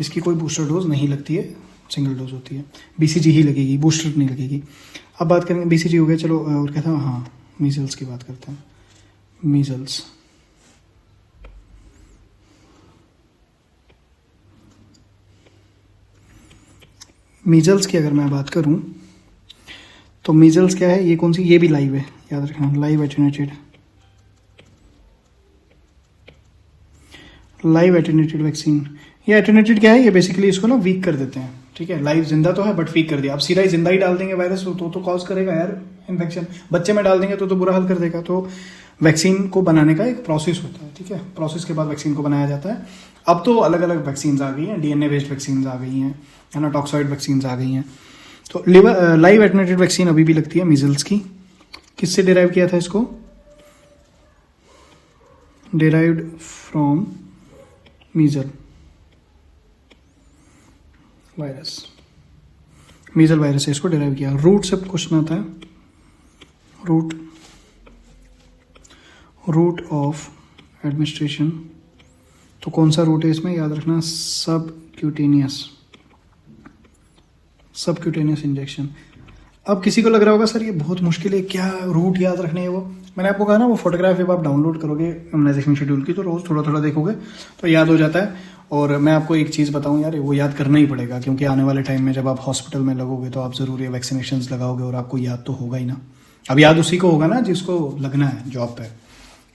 इसकी कोई बूस्टर डोज नहीं लगती है, सिंगल डोज होती है। बीसीजी ही लगेगी, बूस्टर नहीं लगेगी। अब बात करेंगे, बीसीजी हो गया, चलो और क्या था? हाँ, मीजल्स की बात करते हैं। मीजल्स, मीजल्स की अगर मैं बात करूं तो मीजल्स क्या है? ये कौन सी? ये भी लाइव है, याद रखना, live attenuated, live attenuated vaccine. ये एटेन्यूएटेड क्या है? ये बेसिकली इसको ना वीक कर देते हैं, ठीक है। लाइव जिंदा तो है बट वीक कर दिया। अब सीधा ही जिंदा ही डाल देंगे वायरस तो कॉज करेगा यार इन्फेक्शन। बच्चे में डाल देंगे तो बुरा हाल कर देगा। तो वैक्सीन को बनाने का एक प्रोसेस होता है, ठीक है। प्रोसेस के बाद वैक्सीन को बनाया जाता है। अब तो अलग अलग वैक्सीन आ गई हैं, डीएनए बेस्ड वैक्सीन आ गई हैं, है ना, टॉक्सॉइड वैक्सीन आ गई हैं। तो लाइव एटेन्यूएटेड वैक्सीन अभी भी लगती है मीजल्स की। किससे डिराइव किया था इसको? डिराइव्ड फ्रॉम मीजल वायरस, मीजल वायरस से इसको डिराइव किया। रूट से क्वेश्चन आता है, रूट ऑफ एडमिनिस्ट्रेशन। तो कौन सा रूट है इसमें? याद रखना, सबक्यूटेनियस इंजेक्शन। अब किसी को लग रहा होगा सर ये बहुत मुश्किल है, क्या रूट याद रखने है? वो मैंने आपको कहा ना, वो फोटोग्राफ जब आप डाउनलोड करोगे इम्यूनाइजेशन शेड्यूल की तो रोज थोड़ा थोड़ा देखोगे तो याद हो जाता है। और मैं आपको एक चीज़ बताऊं यार, वो याद करना ही पड़ेगा, क्योंकि आने वाले टाइम में जब आप हॉस्पिटल में लगोगे तो आप ज़रूर ये वैक्सीनेशन लगाओगे और आपको याद तो होगा ही ना। अब याद उसी को होगा ना जिसको लगना है जॉब पे।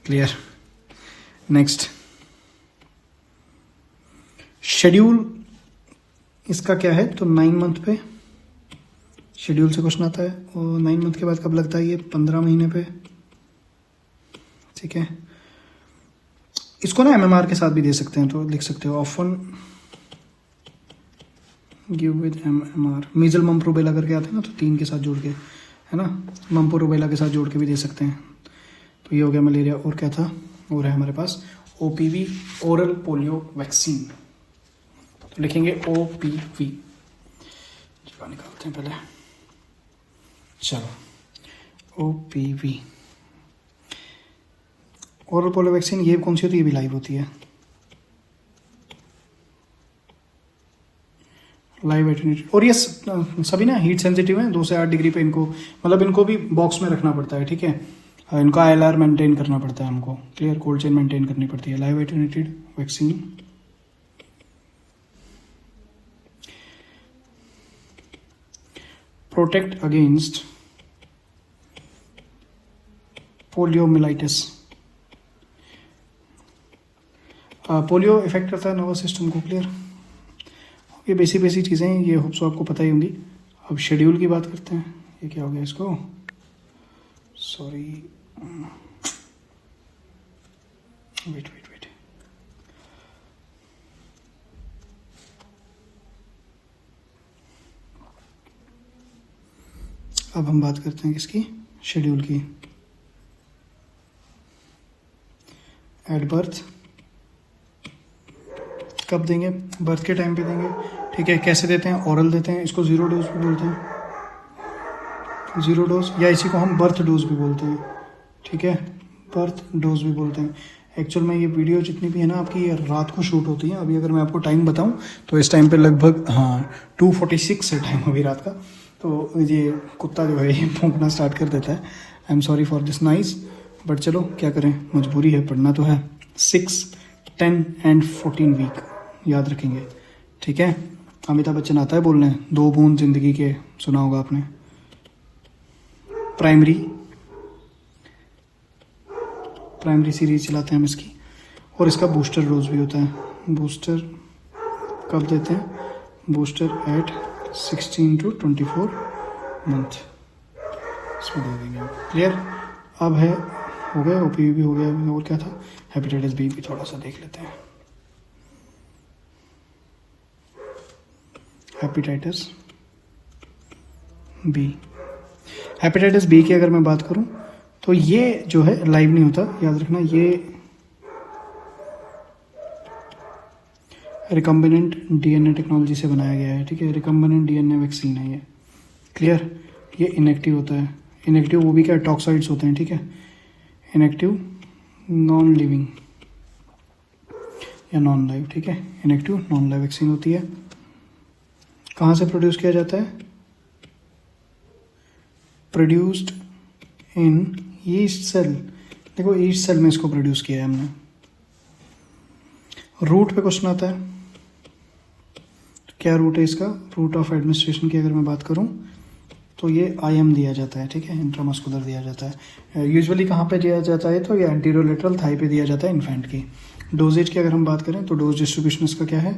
क्लियर? नेक्स्ट, शेड्यूल इसका क्या है? तो 9 मंथ पे शेड्यूल से क्वेश्चन आता है। और 9 मंथ के बाद कब लगता है? ये 15 महीने पे, ठीक है। इसको ना एमएमआर के साथ भी दे सकते हैं, तो लिख सकते हो often give with MMR. Measle mump rubella करके आते हैं ना, तो 3 के साथ जोड़ के, है ना, मम्पो रूबेला के साथ जोड़ के भी दे सकते हैं। तो ये हो गया मलेरिया। और क्या था? और है हमारे पास ओपीवी, ओरल पोलियो वैक्सीन। तो लिखेंगे ओपीवी, निकालते हैं पहले, चलो ओपीवी, ओरल पोलियो वैक्सीन। ये कौन सी होती है? ये भी लाइव होती है, लाइव एटेन्यूएटेड। और ये सभी ना हीट सेंसिटिव हैं, 2 से 8 डिग्री पे इनको, मतलब इनको भी बॉक्स में रखना पड़ता है, ठीक है। इनका ILR मेंटेन करना पड़ता है हमको। क्लियर? कोल्ड चेन मेंटेन करनी पड़ती है। Live attenuated vaccine, protect against poliomyelitis. Polio effect करता है नर्वस सिस्टम को। क्लियर? ये बेसिक चीज़ें हैं, ये होप्स आपको पता ही होंगी। अब शेड्यूल की बात करते हैं। ये क्या हो गया इसको? Sorry, wait. अब हम बात करते हैं किसकी? शेड्यूल की। एट बर्थ कब देंगे? बर्थ के टाइम पे देंगे, ठीक है। कैसे देते हैं? ओरल देते हैं, इसको 0 डोज भी बोलते हैं, 0 डोज, या इसी को हम बर्थ डोज भी बोलते हैं, ठीक है, बर्थ डोज भी बोलते हैं। एक्चुअल में ये वीडियो जितनी भी है ना आपकी, ये रात को शूट होती है। अभी अगर मैं आपको टाइम बताऊं तो इस टाइम पे लगभग 2:46 है टाइम अभी रात का। तो ये कुत्ता जो है ये भौंकना स्टार्ट कर देता है। I am sorry for this noise, but चलो क्या करें, मजबूरी है, पढ़ना तो है। 6, 10 एंड 14 वीक याद रखेंगे, ठीक है। अमिताभ बच्चन आता है बोलने, 2 बूंद जिंदगी के, सुना होगा आपने। प्राइमरी सीरीज चलाते हैं हम इसकी, और इसका बूस्टर डोज भी होता है। बूस्टर कब देते हैं? बूस्टर एट 16 to 24 मंथ इसमें दे देंगे। क्लियर? अब है, हो गया, ओपीवी भी हो गया, और क्या था, हेपेटाइटिस बी भी थोड़ा सा देख लेते हैं। हेपेटाइटिस बी, हेपेटाइटिस बी की अगर मैं बात करूं तो ये जो है लाइव नहीं होता, याद रखना। ये रिकम्बिनेंट डीएनए टेक्नोलॉजी से बनाया गया है, ठीक है। रिकम्बिनेंट डीएनए वैक्सीन है ये। क्लियर? ये इनएक्टिव होता है। इनएक्टिव वो भी क्या, टॉक्साइड्स होते हैं, ठीक है। इनएक्टिव नॉन लिविंग या नॉन लाइव, ठीक है। इनएक्टिव नॉन लाइव वैक्सीन होती है। कहाँ से प्रोड्यूस किया जाता है? Produced in yeast cell. देखो यीस्ट सेल में इसको प्रोड्यूस किया है हमने। रूट पे क्वेश्चन आता है, क्या रूट है इसका? रूट ऑफ एडमिनिस्ट्रेशन की अगर मैं बात करूं तो ये IM दिया जाता है, ठीक है, इंट्रामस्कुलर दिया जाता है। यूजुअली कहाँ पे दिया जाता है? तो ये एंटीरोलेटरल थाई पे दिया जाता है इन्फेंट की। डोजेज की अगर हम बात करें तो डोज डिस्ट्रीब्यूशन इसका क्या है?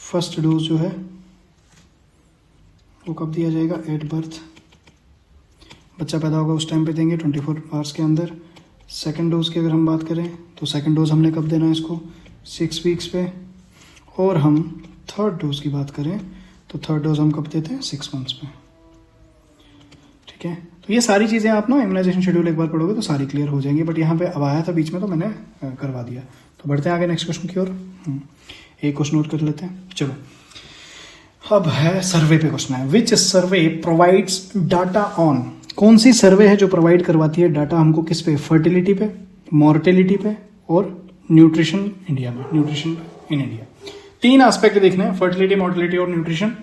फर्स्ट डोज जो है वो कब दिया जाएगा? एट बर्थ, बच्चा पैदा होगा उस टाइम पे देंगे, 24 आवर्स के अंदर। सेकेंड डोज की अगर हम बात करें तो सेकेंड डोज हमने कब देना है इसको? 6 वीक्स पे। और हम थर्ड डोज की बात करें तो थर्ड डोज हम कब देते हैं? 6 मंथ्स पे, ठीक है। तो ये सारी चीज़ें आप ना इम्यूनाइजेशन शेड्यूल एक बार पढ़ोगे तो सारी क्लियर हो जाएंगी, बट यहाँ पे अब आया था बीच में तो मैंने करवा दिया। तो बढ़ते हैं आगे नेक्स्ट क्वेश्चन की ओर। एक क्वेश्चन नोट कर लेते हैं, चलो। अब है सर्वे पे क्वेश्चन है, विच सर्वे प्रोवाइड्स डाटा ऑन। कौन सी सर्वे है जो प्रोवाइड करवाती है डाटा हमको किस पे? फर्टिलिटी पे, मॉर्टेलिटी पे और न्यूट्रिशन इंडिया में, न्यूट्रिशन इन इंडिया। 3 एस्पेक्ट देखना है, फर्टिलिटी, मॉर्टेलिटी और न्यूट्रिशन।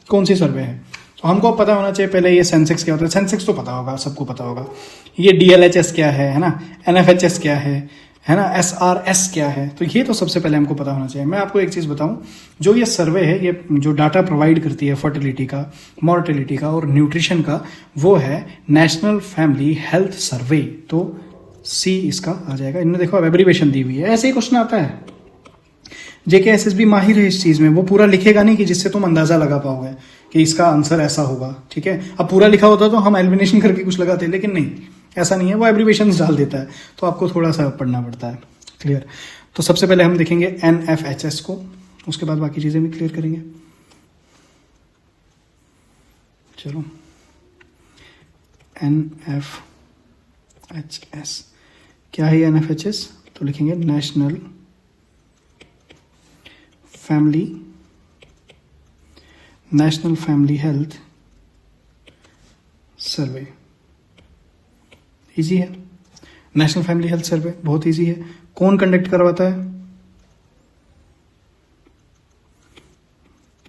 कौन सी सर्वे है? तो हमको पता होना चाहिए पहले ये सेंसेक्स क्या होता है। सेंसेक्स तो पता होगा, सबको पता होगा। ये DLHS क्या है ना, NFHS क्या है ना, SRS क्या है, तो ये तो सबसे पहले हमको पता होना चाहिए। मैं आपको एक चीज़ बताऊं, जो ये सर्वे है, ये जो डाटा प्रोवाइड करती है फर्टिलिटी का, मॉर्टेलिटी का और न्यूट्रिशन का, वो है नेशनल फैमिली हेल्थ सर्वे। तो C इसका आ जाएगा। इनमें देखो अब एब्रीवेशन दी हुई है, ऐसे ही क्वेश्चन आता है। JKSSB माहिर है इस चीज़ में, वो पूरा लिखेगा नहीं कि जिससे तुम अंदाजा लगा पाओगे कि इसका आंसर ऐसा होगा, ठीक है। अब पूरा लिखा होता तो हम एलिमिनेशन करके कुछ लगाते, लेकिन नहीं, ऐसा नहीं है, वो एब्रीवेशन डाल देता है, तो आपको थोड़ा सा पढ़ना पड़ता है। क्लियर? तो सबसे पहले हम देखेंगे NFHS को, उसके बाद बाकी चीज़ें भी क्लियर करेंगे। चलो, NFHS क्या है? NFHS तो लिखेंगे national family health survey. Easy है, नेशनल फैमिली हेल्थ सर्वे बहुत इजी है। कौन कंडक्ट करवाता है?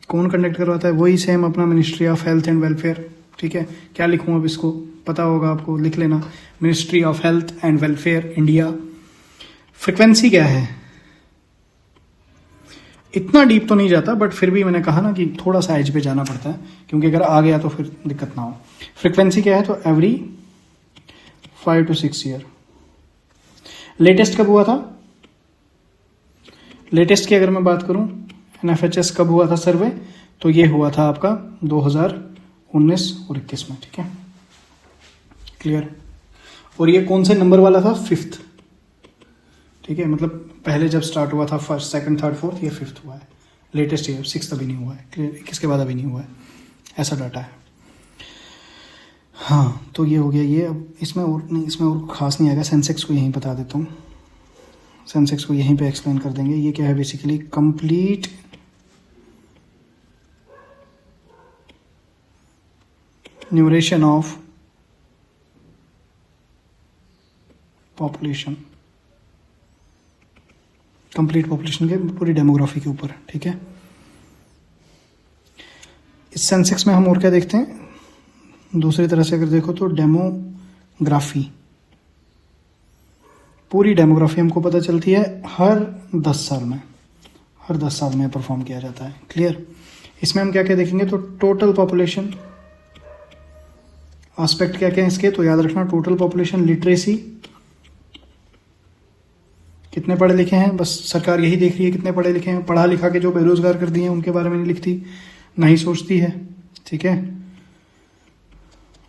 कौन कंडक्ट करवाता है? वही सेम अपना ministry of health and welfare, ठीक है। क्या लिखूं अब इसको? पता होगा आपको, लिख लेना, ministry of health and welfare India. Frequency क्या है? इतना डीप तो नहीं जाता, बट फिर भी मैंने कहा ना कि थोड़ा सा एज पे जाना पड़ता है, क्योंकि अगर आ गया तो फिर दिक्कत ना हो। फ्रिक्वेंसी क्या है? तो एवरी 5 to 6 ईयर। लेटेस्ट कब हुआ था? लेटेस्ट की अगर मैं बात करूं, NFHS कब हुआ था सर्वे? तो ये हुआ था आपका 2019 और 21 में, ठीक है। क्लियर? और ये कौन से नंबर वाला था? 5th, ठीक है। मतलब पहले जब स्टार्ट हुआ था 1st, 2nd, 3rd, 4th, ये 5th हुआ है। लेटेस्ट ये 6th अभी नहीं हुआ है। क्लियर? 21 के बाद अभी नहीं हुआ है, ऐसा डाटा है। हाँ, तो ये हो गया ये। अब इसमें और नहीं, इसमें और खास नहीं आएगा। सेंसेक्स को यहीं बता देता हूँ, सेंसेक्स को यहीं पे एक्सप्लेन कर देंगे। ये क्या है? Basically complete numeration of population, complete population के पूरी डेमोग्राफी के ऊपर, ठीक है। इस सेंसेक्स में हम और क्या देखते हैं? दूसरी तरह से अगर देखो तो डेमोग्राफी, पूरी डेमोग्राफी हमको पता चलती है हर 10 साल में, हर 10 साल में परफॉर्म किया जाता है। क्लियर? इसमें हम क्या क्या देखेंगे, तो टोटल पॉपुलेशन एस्पेक्ट क्या क्या है इसके, तो याद रखना टोटल पॉपुलेशन, लिटरेसी, कितने पढ़े लिखे हैं, बस सरकार यही देख रही है कितने पढ़े लिखे हैं, पढ़ा लिखा के जो बेरोजगार कर दिए हैं उनके बारे में नहीं लिखती, नहीं सोचती है, ठीक है।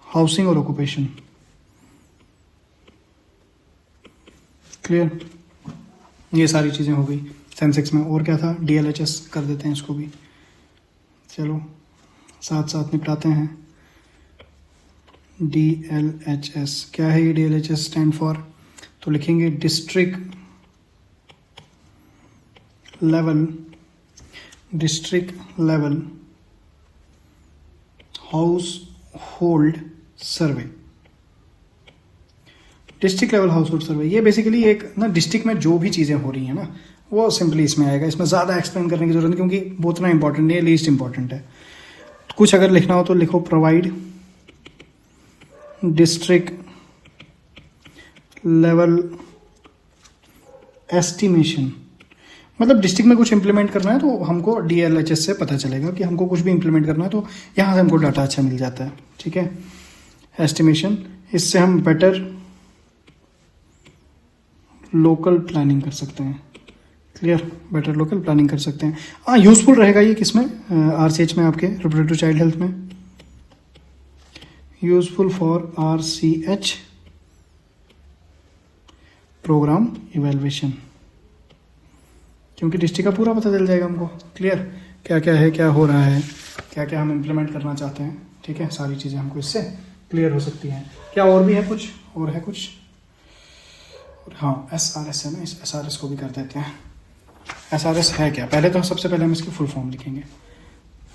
हाउसिंग और ऑक्यूपेशन, क्लियर, ये सारी चीज़ें हो गई सेंसेक्स में। और क्या था, डीएलएचएस कर देते हैं इसको भी, चलो साथ साथ निपटाते हैं। डीएलएचएस क्या है, ये डीएलएचएस स्टैंड फॉर, तो लिखेंगे डिस्ट्रिक्ट लेवल हाउस होल्ड सर्वे। डिस्ट्रिक्ट लेवल हाउस होल्ड सर्वे, ये बेसिकली एक ना डिस्ट्रिक्ट में जो भी चीज़ें हो रही हैं ना वो सिंपली इसमें आएगा, इसमें ज़्यादा एक्सप्लेन करने की जरूरत नहीं क्योंकि वो उतना इंपॉर्टेंट नहीं है, लीस्ट इंपॉर्टेंट है। कुछ अगर लिखना हो तो लिखो प्रोवाइड डिस्ट्रिक्ट लेवल एस्टिमेशन, मतलब डिस्ट्रिक्ट में कुछ इंप्लीमेंट करना है तो हमको डीएलएचएस से पता चलेगा कि हमको कुछ भी इंप्लीमेंट करना है, तो यहाँ से हमको डाटा अच्छा मिल जाता है, ठीक है। एस्टिमेशन, इससे हम बेटर लोकल प्लानिंग कर सकते हैं, क्लियर, बेटर लोकल प्लानिंग कर सकते हैं। हाँ, यूजफुल रहेगा ये किसमें, आरसीएच में, आपके रिप्रोडक्टिव चाइल्ड हेल्थ में, useful for RCH programme evaluation, क्योंकि डिस्ट्रिक्ट का पूरा पता चल जाएगा हमको, क्लियर, क्या क्या है, क्या हो रहा है, क्या क्या हम इम्प्लीमेंट करना चाहते हैं, ठीक है। सारी चीज़ें हमको इससे क्लियर हो सकती हैं। क्या और भी है कुछ, और है कुछ, हाँ एसआरएस है ना, इस एसआरएस को भी कर देते हैं। एसआरएस है क्या, पहले तो सबसे पहले हम इसकी फुल फॉर्म लिखेंगे,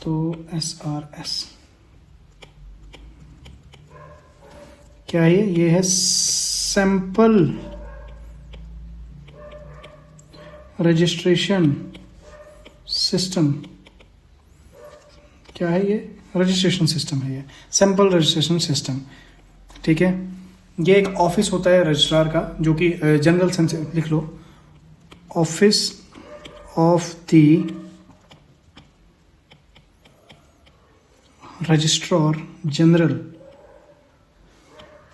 तो एसआरएस क्या है, ये है सैंपल रजिस्ट्रेशन सिस्टम। क्या है ये, रजिस्ट्रेशन सिस्टम है, ये सैंपल रजिस्ट्रेशन सिस्टम, ठीक है। ये एक ऑफिस होता है रजिस्ट्रार का, जो कि जनरल सेंस लिख लो, office of the registrar general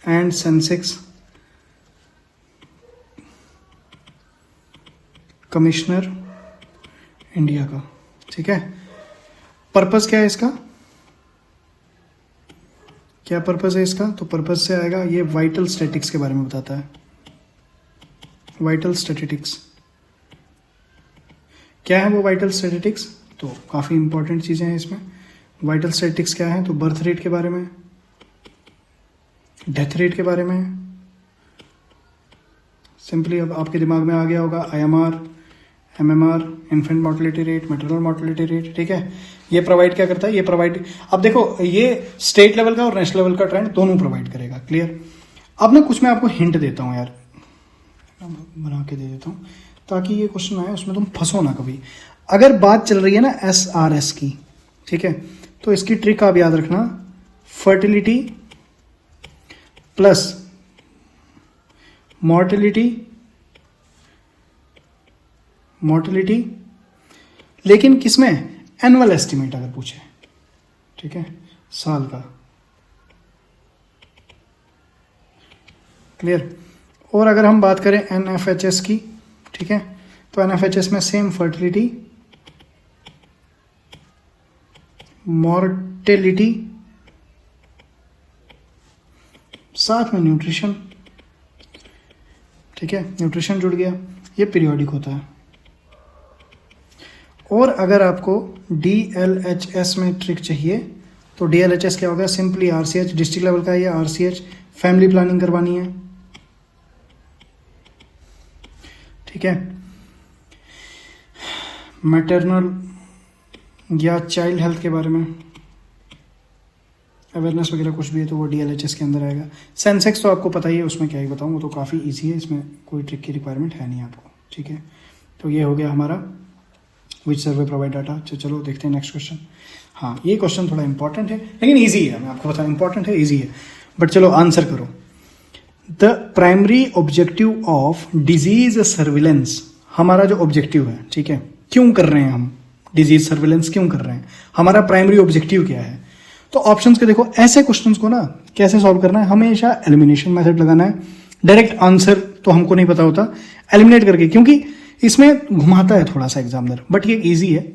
and census commissioner India का, ठीक है। पर्पस क्या है इसका, क्या पर्पस है इसका, तो पर्पस से आएगा, ये वाइटल स्टैटिक्स के बारे में बताता है। वाइटल स्टैटिस्टिक्स क्या है वो, वाइटल स्टैटिस्टिक्स तो काफ़ी इंपॉर्टेंट चीज़ें हैं इसमें। वाइटल स्टैटिस्टिक्स क्या है, तो बर्थ रेट के बारे में, डेथ रेट के बारे में, सिंपली अब आपके दिमाग में आ गया होगा, IMR, MMR, infant mortality rate, maternal mortality rate, ठीक है। ये प्रोवाइड क्या करता है, ये प्रोवाइड, अब देखो ये स्टेट लेवल का और नेशनल लेवल का ट्रेंड दोनों प्रोवाइड करेगा, क्लियर। अब ना कुछ मैं आपको हिंट देता हूँ यार, बना के दे देता हूँ ताकि ये क्वेश्चन आए उसमें तुम फंसो ना कभी। अगर बात चल रही है ना SRS की, ठीक है, तो इसकी ट्रिक आप याद रखना, फर्टिलिटी प्लस मोर्टेलिटी, लेकिन किसमें, एनुअल एस्टिमेट अगर पूछे, ठीक है, साल का, क्लियर। और अगर हम बात करें NFHS की, ठीक है, तो NFHS में सेम फर्टिलिटी, मोर्टेलिटी, साथ में न्यूट्रिशन, ठीक है, न्यूट्रिशन जुड़ गया, ये पीरियोडिक होता है। और अगर आपको DLHS में ट्रिक चाहिए तो DLHS क्या होगा, सिंपली RCH, डिस्ट्रिक्ट लेवल का ये RCH, फैमिली प्लानिंग करवानी है, ठीक है। मैटरनल या चाइल्ड हेल्थ के बारे में अवेयरनेस वगैरह कुछ भी है तो वो DLHS के अंदर आएगा। सेंसेक्स तो आपको पता ही है, उसमें क्या ही बताऊँ, वो तो काफ़ी इजी है, इसमें कोई ट्रिक की रिक्वायरमेंट है नहीं आपको, ठीक है। तो ये हो गया हमारा विच सर्वे प्रोवाइड डाटा। चलो देखते हैं नेक्स्ट क्वेश्चन। हाँ, ये क्वेश्चन थोड़ा इंपॉर्टेंट है लेकिन ईजी है, मैं आपको बताऊँ इंपॉर्टेंट है, ईजी है, बट चलो आंसर करो। The primary objective of disease surveillance, हमारा जो ऑब्जेक्टिव है, ठीक है, क्यों कर रहे हैं हम डिजीज सर्वेलेंस क्यों कर रहे हैं, हमारा प्राइमरी ऑब्जेक्टिव क्या है। तो ऑप्शंस के देखो, ऐसे क्वेश्चंस को ना कैसे सॉल्व करना है, हमेशा एलिमिनेशन मेथड लगाना है। डायरेक्ट आंसर तो हमको नहीं पता होता, एलिमिनेट करके, क्योंकि इसमें घुमाता है थोड़ा सा एग्जामिनर, बट ये इजी है।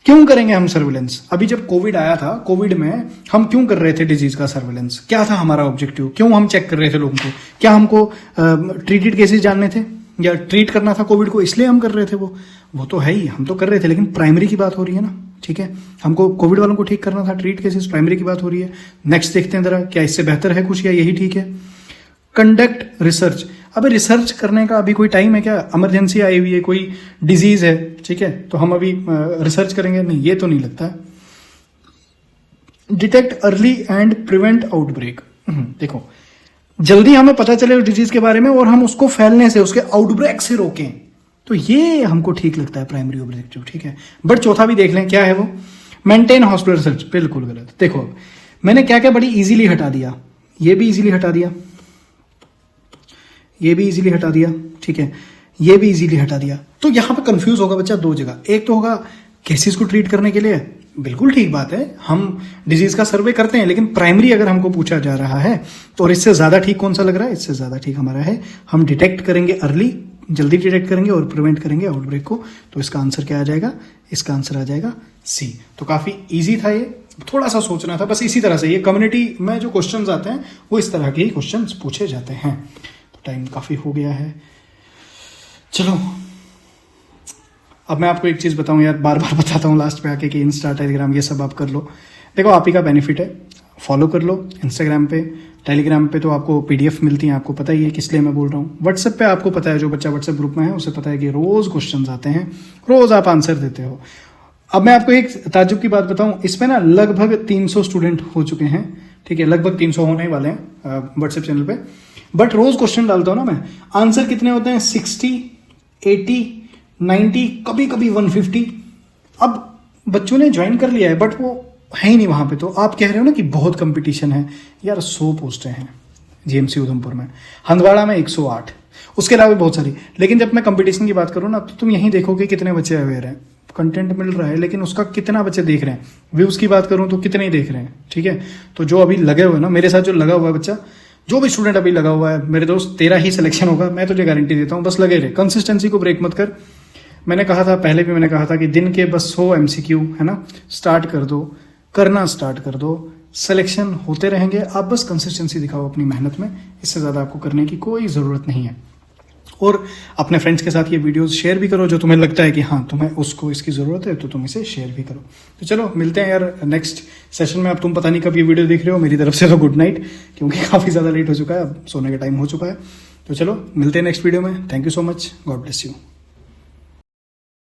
क्यों करेंगे हम सर्वेलेंस? अभी जब कोविड आया था, कोविड में हम क्यों कर रहे थे डिजीज का सर्वेलेंस? क्या था हमारा ऑब्जेक्टिव? क्यों हम चेक कर रहे थे लोगों को? क्या हमको ट्रीटेड केसेस जानने थे या ट्रीट करना था कोविड को, इसलिए हम कर रहे थे? वो तो है ही, हम तो कर रहे थे, लेकिन प्राइमरी की बात हो रही है ना, ठीक है। हमको कोविड वालों को ठीक करना था, ट्रीट केसेस, प्राइमरी की बात हो रही है। नेक्स्ट देखते हैं जरा, क्या इससे बेहतर है कुछ या यही ठीक है? Conduct research. अबे रिसर्च करने का अभी कोई टाइम है क्या? इमरजेंसी आई हुई है, कोई डिजीज है, ठीक है, तो हम अभी रिसर्च करेंगे? नहीं, ये तो नहीं लगता। Detect early and prevent outbreak. देखो, जल्दी हमें पता चले उस डिजीज के बारे में और हम उसको फैलने से, उसके आउटब्रेक से रोकें, तो ये हमको ठीक लगता है प्राइमरी ऑब्जेक्टिव, ठीक है। बट चौथा भी देख लें, क्या है वो? Maintain hospital research. बिल्कुल गलत। देखो, मैंने क्या क्या बड़ी इजीली हटा दिया, ये भी इजीली हटा दिया, ये भी इजीली हटा दिया, ठीक है, ये भी इजीली हटा दिया। तो यहां पे कंफ्यूज होगा बच्चा दो जगह। एक तो होगा केसेस को ट्रीट करने के लिए, बिल्कुल ठीक बात है, हम डिजीज का सर्वे करते हैं, लेकिन प्राइमरी अगर हमको पूछा जा रहा है तो, और इससे ज्यादा ठीक कौन सा लग रहा है? इससे ज्यादा ठीक हमारा है, हम डिटेक्ट करेंगे अर्ली, जल्दी डिटेक्ट करेंगे और प्रिवेंट करेंगे आउटब्रेक को। तो इसका आंसर क्या आ जाएगा? इसका आंसर आ जाएगा सी। तो काफी इजी था ये, थोड़ा सा सोचना था बस। इसी तरह से ये कम्युनिटी में जो क्वेश्चंस आते हैं वो इस तरह के ही क्वेश्चंस पूछे जाते हैं। तो टाइम काफी हो गया है, चलो अब मैं आपको एक चीज बताऊं यार, बार बार बताता हूं लास्ट पे आके कि इंस्टा, टेलीग्राम ये सब आप कर लो। देखो, आप ही का बेनिफिट है, फॉलो कर लो इंस्टाग्राम पे, टेलीग्राम पे तो आपको पीडीएफ मिलती है, आपको पता ही है किस लिए मैं बोल रहा हूँ। व्हाट्सएप पे आपको पता है, जो बच्चा व्हाट्सएप ग्रुप में है उसे पता है कि रोज क्वेश्चंस आते हैं, रोज आप आंसर देते हो। अब मैं आपको एक ताज्जुब की बात बताऊं, इसमें ना लगभग 300 स्टूडेंट हो चुके हैं, ठीक है, लगभग 300 होने वाले हैं व्हाट्सएप चैनल पे। बट रोज क्वेश्चन डालता हूं ना मैं, आंसर कितने होते हैं? 60, 80, 90, कभी कभी 150। अब बच्चों ने ज्वाइन कर लिया है बट वो है ही नहीं वहां पे। तो आप कह रहे हो ना कि बहुत कंपटीशन है यार, 100 पोस्टें हैं जीएमसी उधमपुर में, हंदवाड़ा में 108, उसके अलावा भी बहुत सारी। लेकिन जब मैं कंपटीशन की बात करूँ ना, तो तुम यही देखोगे कितने बच्चे अवेयर हैं, कंटेंट मिल रहा है, लेकिन उसका कितना बच्चे देख रहे हैं। व्यूज की बात करूं तो कितने ही देख रहे हैं, ठीक है। तो जो अभी लगे हुए ना, मेरे साथ जो लगा हुआ है बच्चा, जो भी स्टूडेंट अभी लगा हुआ है, मेरे दोस्त तेरा ही सिलेक्शन होगा, मैं तुझे गारंटी देता हूं। बस लगे रहे, कंसिस्टेंसी को ब्रेक मत कर। मैंने कहा था पहले भी, मैंने कहा था कि दिन के बस 100 MCQ है ना, स्टार्ट कर दो, करना स्टार्ट कर दो, सिलेक्शन होते रहेंगे। आप बस कंसिस्टेंसी दिखाओ अपनी मेहनत में, इससे ज्यादा आपको करने की कोई जरूरत नहीं है। और अपने फ्रेंड्स के साथ ये वीडियोस शेयर भी करो, जो तुम्हें लगता है कि हाँ तुम्हें उसको इसकी जरूरत है, तो तुम इसे शेयर भी करो। तो चलो मिलते हैं यार नेक्स्ट सेशन में। अब तुम पता नहीं कब ये वीडियो देख रहे हो, मेरी तरफ से तो गुड नाइट, क्योंकि काफी ज्यादा लेट हो चुका है, अब सोने का टाइम हो चुका है। तो चलो मिलते हैं नेक्स्ट वीडियो में। Thank you so much, God bless you.